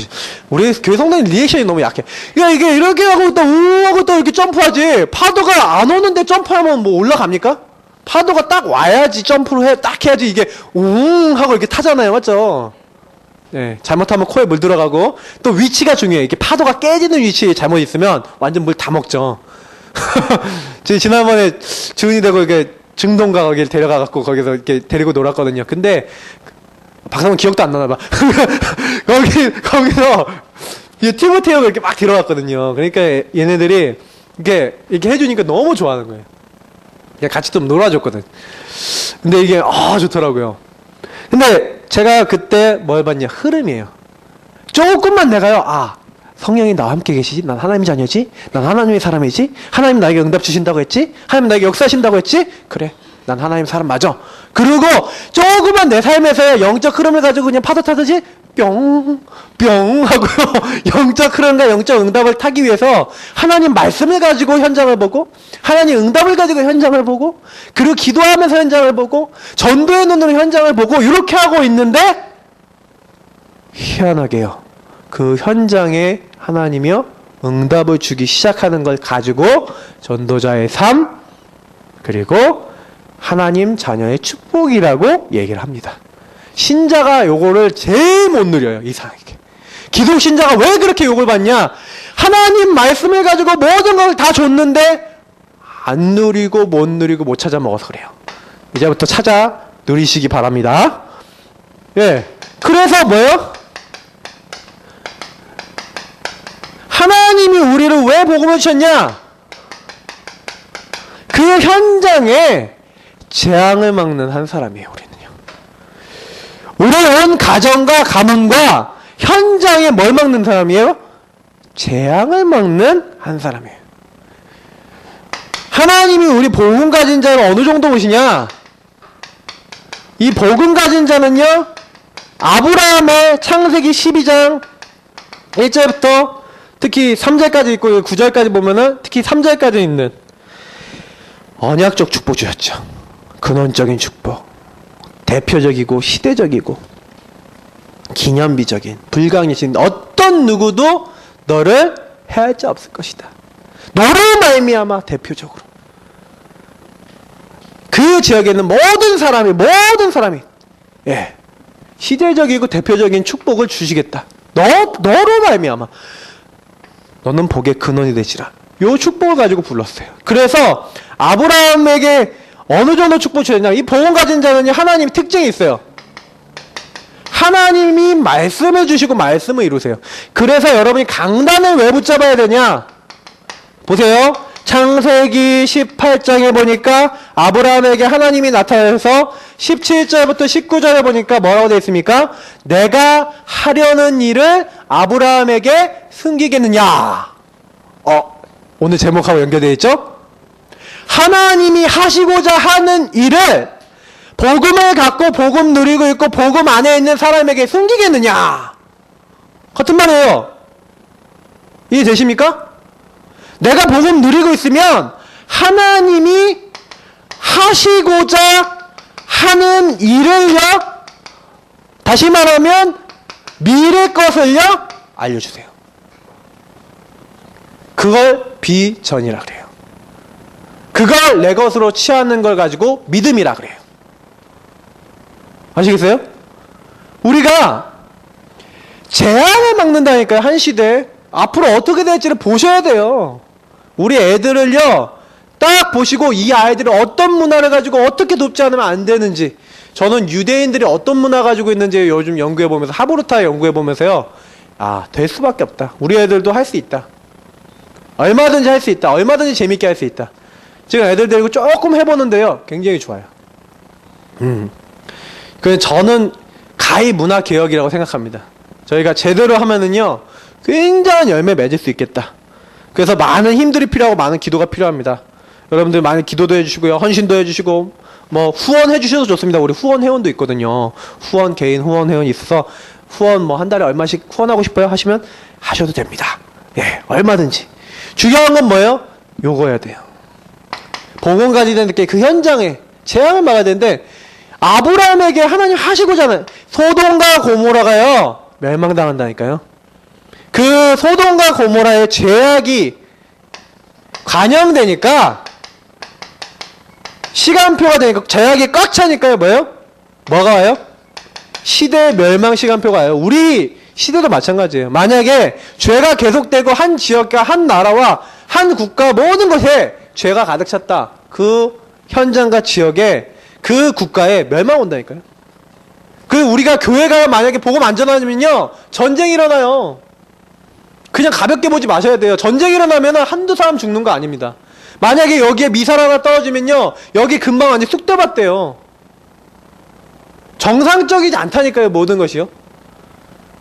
우리 교회 성도님 리액션이 너무 약해. 야, 이게 이렇게 하고 있다, 우 하고 또 이렇게 점프하지. 파도가 안 오는데 점프하면 뭐 올라갑니까? 파도가 딱 와야지 점프를 딱 해야지 이게 웅 하고 이렇게 타잖아요. 맞죠? 네. 잘못하면 코에 물 들어가고 또 위치가 중요해요. 이게 파도가 깨지는 위치에 잘못 있으면 완전 물 다 먹죠. 지난번에 주은이 되고 이렇게 증동가 거기를 데려가갖고 거기서 이렇게 데리고 놀았거든요. 근데 박사는 기억도 안 나나 봐. 거기서 튜브 태우고 이렇게 막 들어갔거든요. 그러니까 얘네들이 이렇게 해주니까 너무 좋아하는 거예요. 그냥 같이 좀 놀아줬거든. 근데 이게 좋더라고요. 근데 제가 그때 뭘 봤냐? 흐름이에요. 조금만 내가요. 성령이 나와 함께 계시지? 난 하나님의 자녀지? 난 하나님의 사람이지? 하나님 나에게 응답 주신다고 했지? 하나님 나에게 역사하신다고 했지? 그래. 난 하나님 사람 맞아. 그리고 조금만 내 삶에서 영적 흐름을 가지고 그냥 파도 타듯이 뿅 하고요. 영적 흐름과 영적 응답을 타기 위해서 하나님 말씀을 가지고 현장을 보고 하나님 응답을 가지고 현장을 보고 그리고 기도하면서 현장을 보고 전도의 눈으로 현장을 보고 이렇게 하고 있는데 희한하게요. 그 현장에 하나님이요 응답을 주기 시작하는 걸 가지고 전도자의 삶 그리고 하나님 자녀의 축복이라고 얘기를 합니다. 신자가 요거를 제일 못 누려요. 이상하게. 기독 신자가 왜 그렇게 욕을 받냐? 하나님 말씀을 가지고 모든 걸 다 줬는데 안 누리고 못 누리고 못 찾아 먹어서 그래요. 이제부터 찾아 누리시기 바랍니다. 예. 그래서 뭐예요? 하나님이 우리를 왜 복음을 주셨냐? 그 현장에 재앙을 막는 한 사람이에요. 우리는 온 가정과 가문과 현장에 뭘 막는 사람이에요? 재앙을 막는 한 사람이에요. 하나님이 우리 복음 가진 자를 어느 정도 보시냐? 이 복음 가진 자는요, 아브라함의 창세기 12장 1절부터 특히 3절까지 있고 9절까지 보면은 특히 3절까지 있는 언약적 축복 주셨죠. 근원적인 축복. 대표적이고 시대적이고 기념비적인 불강이신 어떤 누구도 너를 해할 자 없을 것이다. 너로 말미암아 대표적으로 그 지역에 있는 모든 사람이 시대적이고 대표적인 축복을 주시겠다. 너로 말미암아 너는 복의 근원이 되시라. 요 축복을 가지고 불렀어요. 그래서 아브라함에게 어느 정도 축복 주셨냐? 이 복음 가진 자는 하나님 특징이 있어요. 하나님이 말씀을 주시고 말씀을 이루세요. 그래서 여러분이 강단을 왜 붙잡아야 되냐? 보세요. 창세기 18장에 보니까 아브라함에게 하나님이 나타나서 17절부터 19절에 보니까 뭐라고 되어 있습니까? 내가 하려는 일을 아브라함에게 숨기겠느냐? 오늘 제목하고 연결되어 있죠? 하나님이 하시고자 하는 일을 복음을 갖고 복음 누리고 있고 복음 안에 있는 사람에게 숨기겠느냐? 같은 말이에요. 이해되십니까? 내가 복음 누리고 있으면 하나님이 하시고자 하는 일을요, 다시 말하면 미래 것을요 알려주세요. 그걸 비전이라 그래요. 그걸 내 것으로 취하는 걸 가지고 믿음이라 그래요. 아시겠어요? 우리가 재앙을 막는다니까요. 한 시대에 앞으로 어떻게 될지를 보셔야 돼요. 우리 애들을요, 딱 보시고 이 아이들이 어떤 문화를 가지고 어떻게 돕지 않으면 안 되는지, 저는 유대인들이 어떤 문화 가지고 있는지 요즘 연구해보면서, 하브르타 연구해보면서요, 아, 될 수밖에 없다. 우리 애들도 할 수 있다. 얼마든지 할 수 있다. 얼마든지 재밌게 할 수 있다. 지금 애들 데리고 조금 해보는데요, 굉장히 좋아요. 그래서 저는 가히 문화 개혁이라고 생각합니다. 저희가 제대로 하면은요, 굉장한 열매 맺을 수 있겠다. 그래서 많은 힘들이 필요하고 많은 기도가 필요합니다. 여러분들 많이 기도도 해주시고요, 헌신도 해주시고, 뭐 후원해 주셔도 좋습니다. 우리 후원 회원도 있거든요. 후원 개인 후원 회원이 있어서 후원 뭐 한 달에 얼마씩 후원하고 싶어요 하시면 하셔도 됩니다. 예, 얼마든지. 중요한 건 뭐예요? 요거여야 돼요. 복음 가지는 게 그 현장에 재앙을 막아야 되는데, 아브라함에게 하나님 하시고잖아요. 소돔과 고모라가요, 멸망당한다니까요. 그 소돔과 고모라의 죄악이 관영되니까, 시간표가 되니까, 죄악이 꽉 차니까요, 뭐예요? 뭐가 와요? 시대의 멸망 시간표가 와요. 우리 시대도 마찬가지예요. 만약에 죄가 계속되고 한 지역과 한 나라와 한 국가 모든 것에 죄가 가득 찼다. 그 현장과 지역에, 그 국가에 멸망 온다니까요. 그 우리가 교회가 만약에 복음 안 전하면요, 전쟁이 일어나요. 그냥 가볍게 보지 마셔야 돼요. 전쟁이 일어나면 한두 사람 죽는 거 아닙니다. 만약에 여기에 미사일 하나 떨어지면요, 여기 금방 완전 쑥 떠봤대요. 정상적이지 않다니까요, 모든 것이요.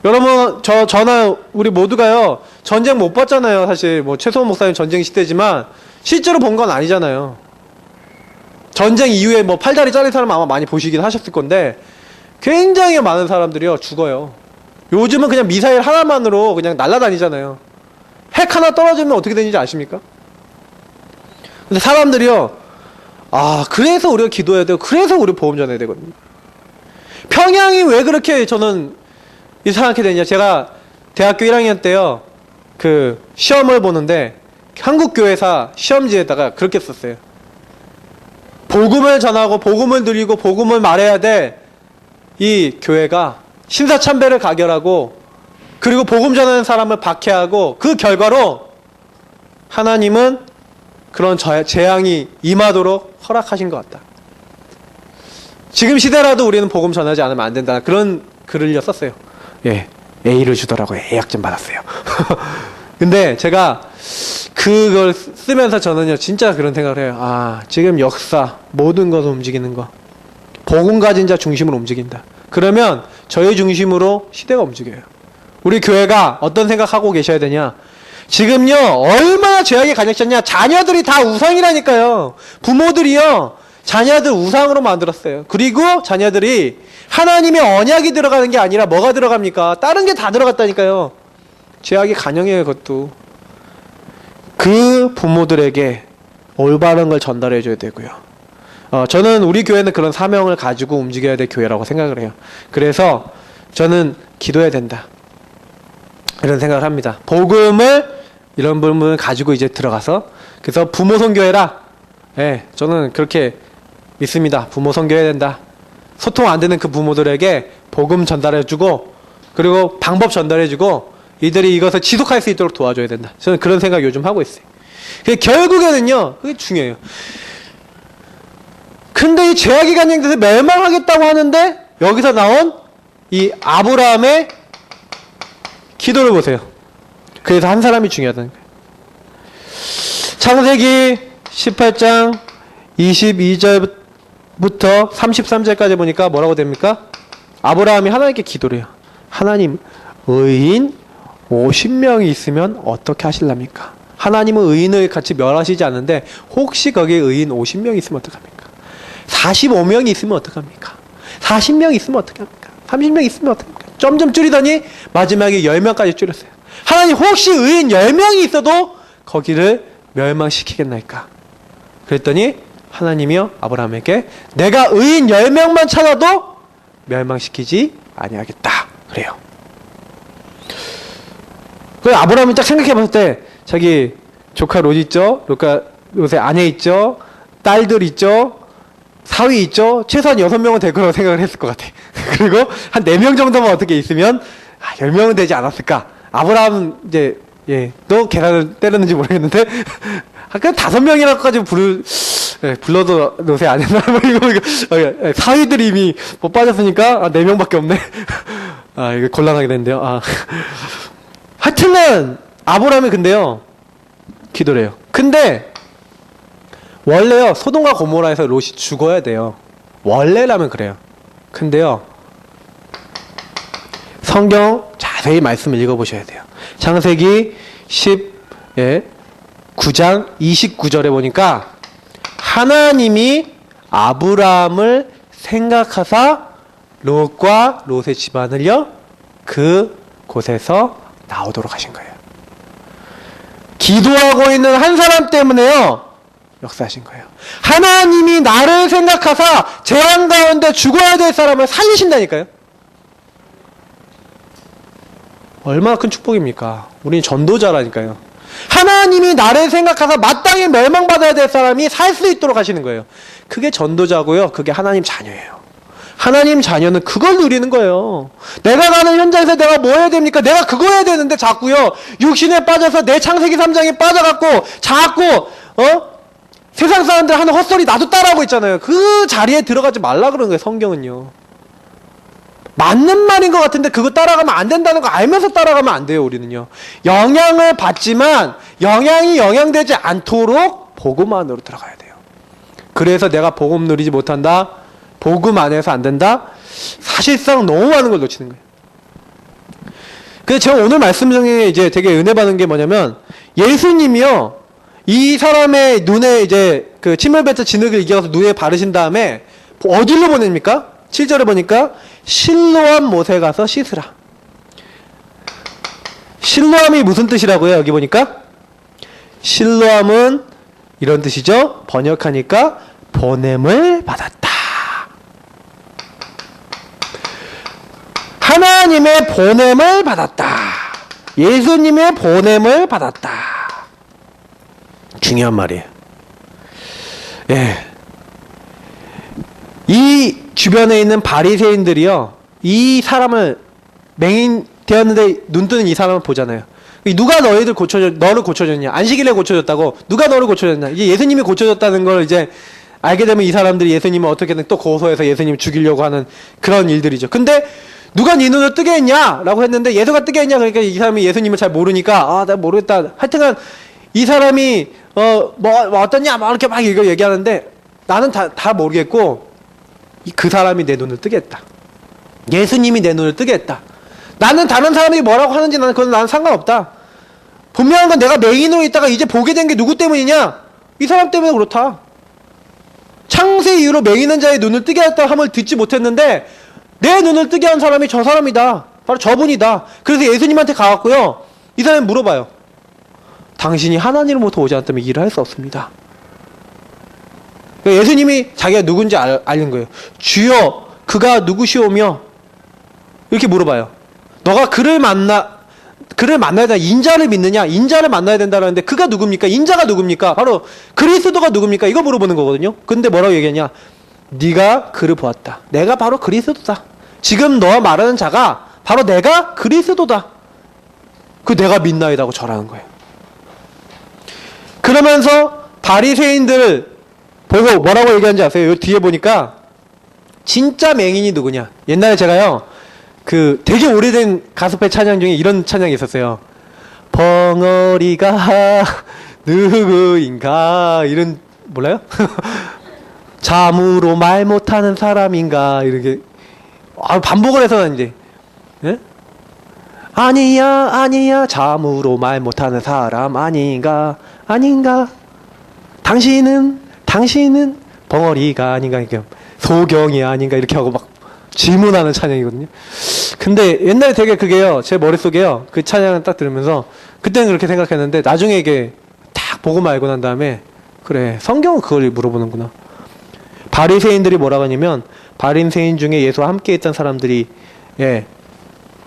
여러분, 저나 우리 모두가요, 전쟁 못 봤잖아요. 사실 뭐 최소원 목사님 전쟁 시대지만 실제로 본 건 아니잖아요. 전쟁 이후에 뭐 팔다리 잘린 사람 아마 많이 보시긴 하셨을 건데, 굉장히 많은 사람들이요 죽어요. 요즘은 그냥 미사일 하나만으로 그냥 날아다니잖아요. 핵 하나 떨어지면 어떻게 되는지 아십니까? 근데 사람들이요, 아, 그래서 우리가 기도해야 되고, 그래서 우리 보험 전해야 되거든요. 평양이 왜 그렇게 저는 이상하게 되냐. 제가 대학교 1학년 때요, 그 시험을 보는데 한국교회사 시험지에다가 그렇게 썼어요. 복음을 전하고 복음을 누리고 복음을 말해야 돼. 이 교회가 신사참배를 가결하고, 그리고 복음 전하는 사람을 박해하고, 그 결과로 하나님은 그런 재앙이 임하도록 허락하신 것 같다. 지금 시대라도 우리는 복음 전하지 않으면 안 된다. 그런 글을 썼어요. 예, A를 주더라고요. A학점 받았어요. 근데 제가 그걸 쓰면서 저는요, 진짜 그런 생각을 해요. 아, 지금 역사, 모든 것을 움직이는 거, 복음 가진 자 중심으로 움직인다. 그러면 저희 중심으로 시대가 움직여요. 우리 교회가 어떤 생각하고 계셔야 되냐. 지금요, 얼마나 죄악이 가득했냐. 자녀들이 다 우상이라니까요. 부모들이요, 자녀들 우상으로 만들었어요. 그리고 자녀들이 하나님의 언약이 들어가는 게 아니라 뭐가 들어갑니까? 다른 게 다 들어갔다니까요. 죄악이 간영해요, 그것도. 그 부모들에게 올바른 걸 전달해 줘야 되고요. 저는 우리 교회는 그런 사명을 가지고 움직여야 될 교회라고 생각을 해요. 그래서 저는 기도해야 된다, 이런 생각을 합니다. 복음을, 이런 부분을 가지고 이제 들어가서, 그래서 부모 선교해라. 예, 저는 그렇게 믿습니다. 부모 선교해야 된다. 소통 안 되는 그 부모들에게 복음 전달해주고, 그리고 방법 전달해주고, 이들이 이것을 지속할 수 있도록 도와줘야 된다. 저는 그런 생각 요즘 하고 있어요. 결국에는요, 그게 중요해요. 근데 이 죄악이 간영돼서 멸망하겠다고 하는데, 여기서 나온 이 아브라함의 기도를 보세요. 그래서 한 사람이 중요하다는 거예요. 창세기 18장 22절부터 33절까지 보니까 뭐라고 됩니까? 아브라함이 하나님께 기도를 해요. 하나님, 의인 50명이 있으면 어떻게 하실랍니까? 하나님은 의인을 같이 멸하시지 않는데, 혹시 거기에 의인 50명이 있으면 어떡합니까? 45명이 있으면 어떡합니까? 40명이 있으면 어떡합니까? 30명 있으면 어떡합니까? 점점 줄이더니 마지막에 10명까지 줄였어요. 하나님, 혹시 의인 10명이 있어도 거기를 멸망시키겠나이까? 그랬더니 하나님이요, 아브라함에게 내가 의인 10명만 찾아도 멸망시키지 아니하겠다, 그래요. 그 아브라함이 딱 생각해 봤을 때, 자기 조카 롯 있죠? 요새 아내 있죠? 딸들 있죠? 사위 있죠? 최소한 6명은 될 거라고 생각을 했을 것 같아. 그리고 한 4명 정도만 어떻게 있으면 10명은 되지 않았을까? 아브라함은 이제 예. 너 계산을 때렸는지 모르겠는데 아까 5명이라고까지 불러도 요새 안 했나? 이거 사위들이 이미 뭐 빠졌으니까 4명밖에 없네. 이거 곤란하게 됐는데요. 하여튼은 아브라함이 근데요 기도를 해요. 근데 원래요 소돔과 고모라에서 롯이 죽어야 돼요. 원래라면 그래요. 근데요 성경 자세히 말씀을 읽어보셔야 돼요. 창세기 9장 29절에 보니까 하나님이 아브라함을 생각하사 롯과 롯의 집안을요 그 곳에서 나오도록 하신 거예요. 기도하고 있는 한 사람 때문에요 역사하신 거예요. 하나님이 나를 생각하사 재앙 가운데 죽어야 될 사람을 살리신다니까요. 얼마나 큰 축복입니까? 우린 전도자라니까요. 하나님이 나를 생각하사 마땅히 멸망받아야 될 사람이 살 수 있도록 하시는 거예요. 그게 전도자고요. 그게 하나님 자녀예요. 하나님 자녀는 그걸 누리는 거예요. 내가 가는 현장에서 내가 뭐 해야 됩니까? 내가 그거 해야 되는데 자꾸요 육신에 빠져서 내 창세기 3장에 빠져갖고 자꾸 세상 사람들 하는 헛소리 나도 따라하고 있잖아요. 그 자리에 들어가지 말라 그러는 거예요. 성경은요. 맞는 말인 것 같은데 그거 따라가면 안 된다는 거 알면서 따라가면 안 돼요. 우리는요. 영향을 받지만 영향이 영향되지 않도록 복음 안으로 들어가야 돼요. 그래서 내가 복음 누리지 못한다. 복음 안에서 안 된다. 사실상 너무 많은 걸 놓치는 거예요. 그래서 제가 오늘 말씀 중에 이제 되게 은혜 받은 게 뭐냐면 예수님이요. 이 사람의 눈에 이제 그 침을뱉어 진흙을 이겨서 눈에 바르신 다음에 어디로 보냅니까? 7절에 보니까 실로암 못에 가서 씻으라. 실로암이 무슨 뜻이라고요? 여기 보니까 실로암은 이런 뜻이죠. 번역하니까 보냄을 받았다. 하나님의 보냄을 받았다. 예수님의 보냄을 받았다. 중요한 말이에요. 예. 이 주변에 있는 바리새인들이요, 이 사람을 맹인 되었는데 눈 뜨는 이 사람을 보잖아요. 누가 너를 고쳐줬냐? 안식일에 고쳐줬다고. 누가 너를 고쳐줬냐? 이게 예수님이 고쳐줬다는 걸 이제 알게 되면 이 사람들이 예수님을 어떻게든 또 고소해서 예수님을 죽이려고 하는 그런 일들이죠. 근데 누가 네 눈을 뜨게 했냐? 라고 했는데 예수가 뜨게 했냐? 그러니까 이 사람이 예수님을 잘 모르니까 나 모르겠다. 하여튼간 이 사람이 뭐 어떠냐? 막 이렇게 막 이거 얘기하는데 나는 다 모르겠고 그 사람이 내 눈을 뜨게 했다. 예수님이 내 눈을 뜨게 했다. 나는 다른 사람이 뭐라고 하는지 나는 상관없다. 분명한 건 내가 맹인으로 있다가 이제 보게 된 게 누구 때문이냐? 이 사람 때문에 그렇다. 창세 이후로 맹인한 자의 눈을 뜨게 했다 함을 듣지 못했는데 내 눈을 뜨게 한 사람이 저 사람이다. 바로 저분이다. 그래서 예수님한테 가갖고요. 이 사람이 물어봐요. 당신이 하나님으로부터 오지 않다면 일을 할 수 없습니다. 예수님이 자기가 누군지 알린 거예요. 주여 그가 누구시오며 이렇게 물어봐요. 너가 그를 만나야 된다. 인자를 믿느냐? 인자를 만나야 된다는데 그가 누굽니까? 인자가 누굽니까? 바로 그리스도가 누굽니까? 이거 물어보는 거거든요. 근데 뭐라고 얘기하냐? 네가 그를 보았다. 내가 바로 그리스도다. 지금 너와 말하는 자가 바로 내가 그리스도다. 그 내가 믿나이다고 절하는 거예요. 그러면서 바리새인들 보고 뭐라고 얘기하는지 아세요? 여기 뒤에 보니까 진짜 맹인이 누구냐? 옛날에 제가요 그 되게 오래된 가스펠 찬양 중에 이런 찬양이 있었어요. 벙어리가 누구인가 이런 몰라요? 잠으로 말 못하는 사람인가 이렇게 반복을 해서 이제 예? 아니야 잠으로 말 못하는 사람 아닌가 당신은 벙어리가 아닌가 이렇게 소경이 아닌가 이렇게 하고 막 질문하는 찬양이거든요. 근데 옛날에 되게 그게요 제 머릿속에요 그 찬양을 딱 들으면서 그때는 그렇게 생각했는데 나중에 이게 딱 보고 말고 난 다음에 그래 성경은 그걸 물어보는구나. 바리새인들이 뭐라고 하냐면 바리새인 중에 예수와 함께 있던 사람들이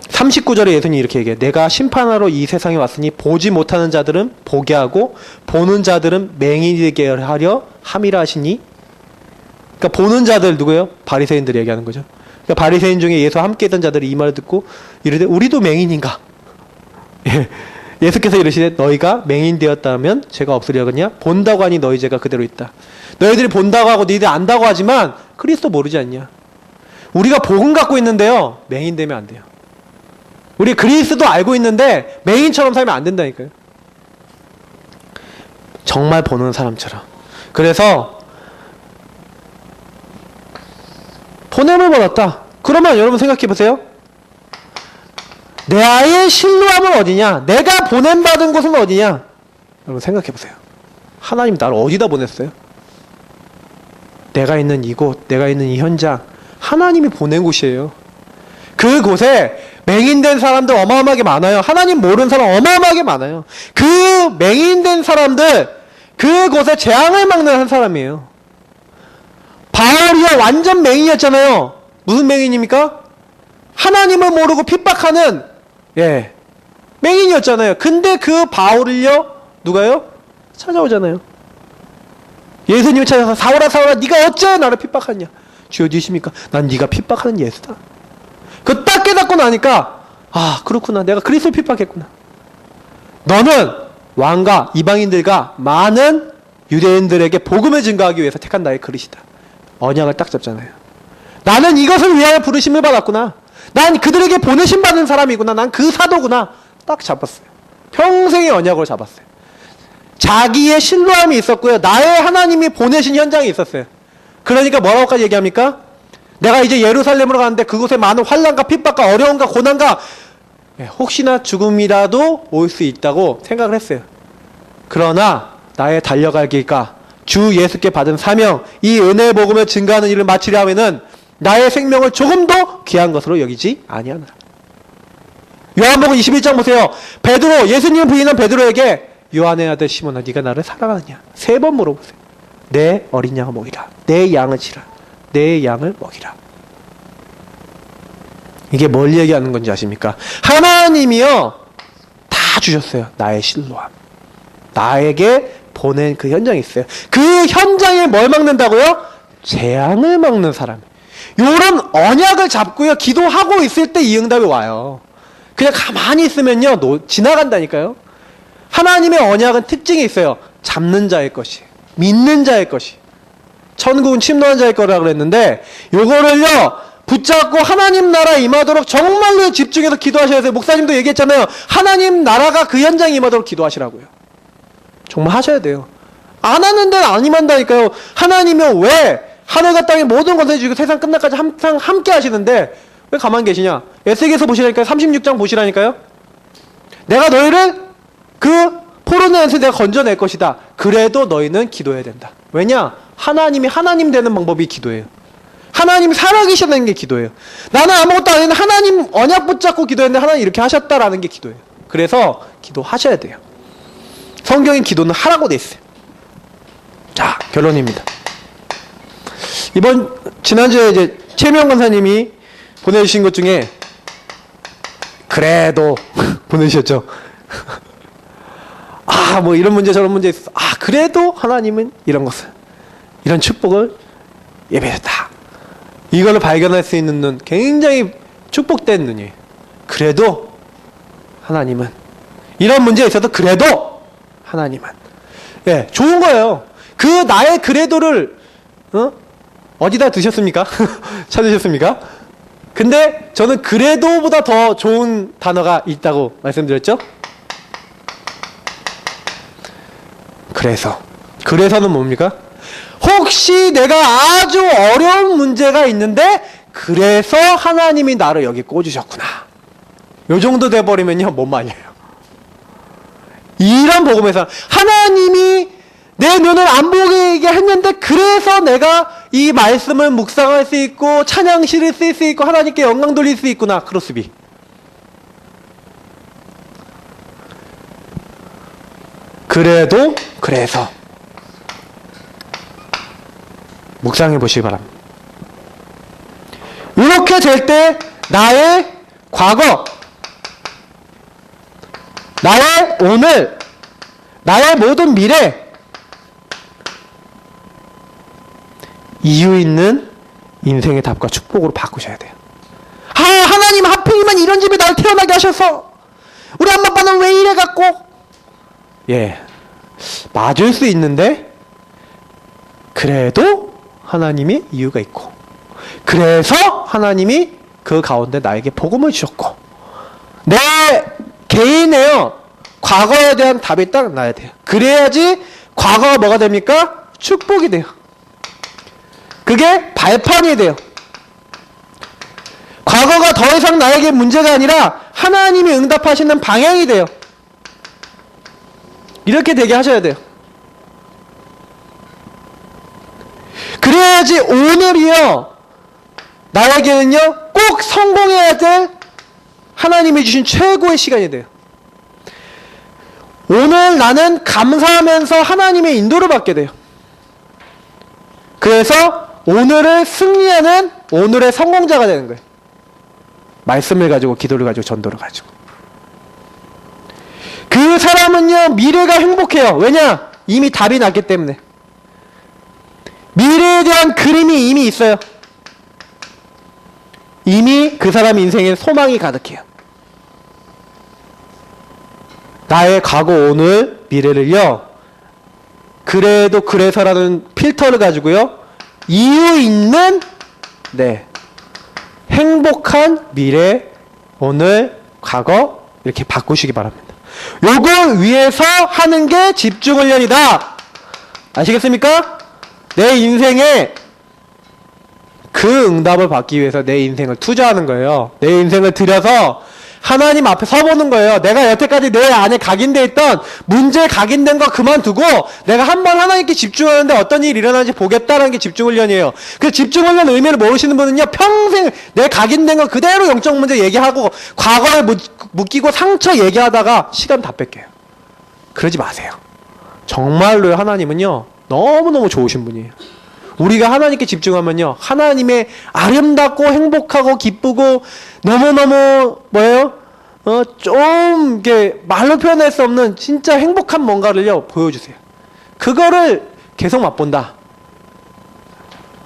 39절에 예수님이 이렇게 얘기해요. 내가 심판하러 이 세상에 왔으니 보지 못하는 자들은 보게 하고 보는 자들은 맹인이 되게 하려 함이라 하시니. 그러니까 보는 자들 누구예요? 바리새인들이 얘기하는 거죠. 그러니까 바리새인 중에 예수와 함께 있던 자들이 이 말을 듣고 이르되 우리도 맹인인가? 예수께서 이르시되 너희가 맹인 되었다면 죄가 없으려거냐? 본다고 하니 너희 죄가 그대로 있다. 너희들이 본다고 하고 너희들이 안다고 하지만 그리스도 모르지 않냐? 우리가 복음 갖고 있는데요. 맹인 되면 안 돼요. 우리 그리스도 알고 있는데 맹인처럼 살면 안 된다니까요. 정말 보는 사람처럼. 그래서 보냄을 받았다. 그러면 여러분 생각해 보세요. 나의 신뢰함은 어디냐? 내가 보냄받은 곳은 어디냐? 여러분 생각해 보세요. 하나님 나를 어디다 보냈어요? 내가 있는 이곳, 내가 있는 이 현장, 하나님이 보낸 곳이에요. 그곳에 맹인된 사람들 어마어마하게 많아요. 하나님 모르는 사람 어마어마하게 많아요. 그 맹인된 사람들, 그곳에 재앙을 막는 한 사람이에요. 바울이요 완전 맹인이었잖아요. 무슨 맹인입니까? 하나님을 모르고 핍박하는 맹인이었잖아요. 근데 그 바울을요 누가요? 찾아오잖아요. 예수님을 찾아서 사울아 사울아 네가 어째 나를 핍박하냐? 주여 주십니까? 난 네가 핍박하는 예수다. 그 딱 깨닫고 나니까 아 그렇구나, 내가 그리스도를 핍박했구나. 너는 왕과 이방인들과 많은 유대인들에게 복음을 증거하기 위해서 택한 나의 그릇이다. 언약을 딱 잡잖아요. 나는 이것을 위하여 부르심을 받았구나. 난 그들에게 보내심 받은 사람이구나. 난 그 사도구나. 딱 잡았어요. 평생의 언약으로 잡았어요. 자기의 신뢰함이 있었고요. 나의 하나님이 보내신 현장이 있었어요. 그러니까 뭐라고까지 얘기합니까? 내가 이제 예루살렘으로 가는데 그곳에 많은 환난과 핍박과 어려움과 고난과 혹시나 죽음이라도 올 수 있다고 생각을 했어요. 그러나 나의 달려갈 길과 주 예수께 받은 사명, 이 은혜의 복음을 증거하는 일을 마치려 하면은 나의 생명을 조금 더 귀한 것으로 여기지 아니하노라. 요한복음 21장 보세요. 베드로, 예수님을 부인한 베드로에게 요한의 아들 시몬아 네가 나를 사랑하느냐? 3번 물어보세요. 내 어린 양을 먹이라. 내 양을 치라. 내 양을 먹이라. 이게 뭘 얘기하는 건지 아십니까? 하나님이요 다 주셨어요. 나의 신뢰함. 나에게 보낸 그 현장이 있어요. 그 현장에 뭘 막는다고요? 재앙을 막는 사람. 요런 언약을 잡고요 기도하고 있을 때 이 응답이 와요. 그냥 가만히 있으면요 지나간다니까요. 하나님의 언약은 특징이 있어요. 잡는 자의 것이, 믿는 자의 것이, 천국은 침노한 자의 거라 그랬는데 요거를요 붙잡고 하나님 나라 임하도록 정말로 집중해서 기도하셔야 돼요. 목사님도 얘기했잖아요. 하나님 나라가 그 현장에 임하도록 기도하시라고요. 정말 하셔야 돼요. 안 하는 데는 안 임한다니까요. 하나님은 왜 하늘과 땅의 모든 것을 주시고 세상 끝날까지 항상 함께 하시는데 왜 가만히 계시냐? 에스겔서 보시라니까요. 36장 보시라니까요. 내가 너희를 그 포로의 안에서 내가 건져낼 것이다. 그래도 너희는 기도해야 된다. 왜냐? 하나님이 하나님 되는 방법이 기도예요. 하나님이 살아계시다는 게 기도예요. 나는 아무것도 안 했는데 하나님 언약 붙잡고 기도했는데 하나님 이렇게 하셨다라는 게 기도예요. 그래서 기도하셔야 돼요. 성경에 기도는 하라고 돼 있어요. 자, 결론입니다. 지난주에 이제 최명 권사님이 보내주신 것 중에 그래도 보내주셨죠. 아, 뭐 이런 문제 저런 문제 있어. 아, 그래도 하나님은 이런 것을, 이런 축복을 예배했다. 이걸 발견할 수 있는 눈, 굉장히 축복된 눈이에요. 그래도 하나님은 이런 문제에 있어도 그래도 하나님은 좋은 거예요. 그 나의 그래도를 어디다 두셨습니까? 찾으셨습니까? 근데 저는 그래도보다 더 좋은 단어가 있다고 말씀드렸죠? 그래서는 뭡니까? 혹시 내가 아주 어려운 문제가 있는데 그래서 하나님이 나를 여기 꽂으셨구나. 요 정도 돼버리면요 못 말려요. 이런 복음에서 하나님이 내 눈을 안 보게 했는데 그래서 내가 이 말씀을 묵상할 수 있고 찬양시를 쓸 수 있고 하나님께 영광 돌릴 수 있구나. 크로스비. 그래서 묵상해 보시기 바랍니다. 이렇게 될 때 나의 과거, 나의 오늘, 나의 모든 미래, 이유 있는 인생의 답과 축복으로 바꾸셔야 돼요. 아, 하나님 하필이면 이런 집에 날 태어나게 하셔서 우리 엄마 아빠는 왜 이래 미래가 꼭 맞을 수 있는데 그래도 하나님이 이유가 있고 그래서 하나님이 그 가운데 나에게 복음을 주셨고 내 개인의 과거에 대한 답이 딱 나야 돼요. 그래야지 과거가 뭐가 됩니까? 축복이 돼요. 그게 발판이 돼요. 과거가 더 이상 나에게 문제가 아니라 하나님이 응답하시는 방향이 돼요. 이렇게 되게 하셔야 돼요. 그래야지 오늘이요 나에게는요 꼭 성공해야 될 하나님이 주신 최고의 시간이 돼요. 오늘 나는 감사하면서 하나님의 인도를 받게 돼요. 그래서 오늘을 승리하는 오늘의 성공자가 되는 거예요. 말씀을 가지고 기도를 가지고 전도를 가지고 그 사람은요 미래가 행복해요. 왜냐? 이미 답이 났기 때문에. 미래에 대한 그림이 이미 있어요. 이미 그 사람 인생에 소망이 가득해요. 나의 과거, 오늘, 미래를요 그래도 그래서라는 필터를 가지고요 이유 있는 행복한 미래, 오늘, 과거 이렇게 바꾸시기 바랍니다. 요걸 위해서 하는 게 집중훈련이다. 아시겠습니까? 내 인생에 그 응답을 받기 위해서 내 인생을 투자하는 거예요. 내 인생을 들여서 하나님 앞에 서보는 거예요. 내가 여태까지 내 안에 각인되어 있던 문제에 각인된 거 그만두고 내가 한번 하나님께 집중하는데 어떤 일이 일어나는지 보겠다라는 게 집중훈련이에요. 그 집중훈련 의미를 모르시는 분은요 평생 내 각인된 거 그대로 영적 문제 얘기하고 과거에 묶이고 상처 얘기하다가 시간 다 뺏겨요. 그러지 마세요. 정말로 하나님은요 너무너무 좋으신 분이에요. 우리가 하나님께 집중하면요 하나님의 아름답고 행복하고 기쁘고 너무너무 좀 이게 말로 표현할 수 없는 진짜 행복한 뭔가를요 보여주세요. 그거를 계속 맛본다.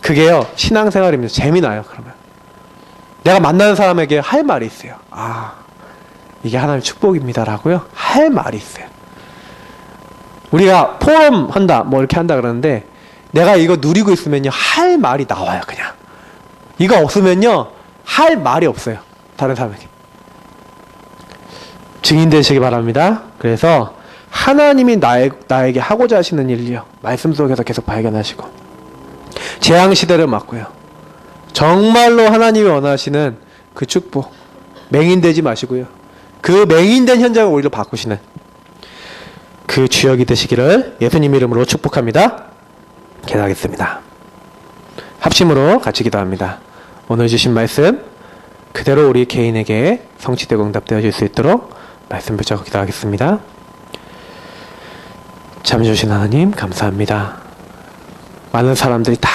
그게요 신앙생활입니다. 재미나요. 그러면 내가 만나는 사람에게 할 말이 있어요. 아 이게 하나님의 축복입니다 라고요 할 말이 있어요. 우리가 포럼 한다 뭐 이렇게 한다 그러는데 내가 이거 누리고 있으면요 할 말이 나와요. 그냥 이거 없으면요 할 말이 없어요. 다른 사람에게 증인 되시기 바랍니다. 그래서 하나님이 나에게 하고자 하시는 일이요 말씀 속에서 계속 발견하시고 재앙시대를 맞고요 정말로 하나님이 원하시는 그 축복 맹인되지 마시고요 그 맹인된 현장을 오히려 바꾸시는 그 주역이 되시기를 예수님 이름으로 축복합니다. 기도하겠습니다. 합심으로 같이 기도합니다. 오늘 주신 말씀 그대로 우리 개인에게 성취되고 응답되어질 수 있도록 말씀 붙잡고 기도하겠습니다. 잠 주신 하나님 감사합니다. 많은 사람들이 다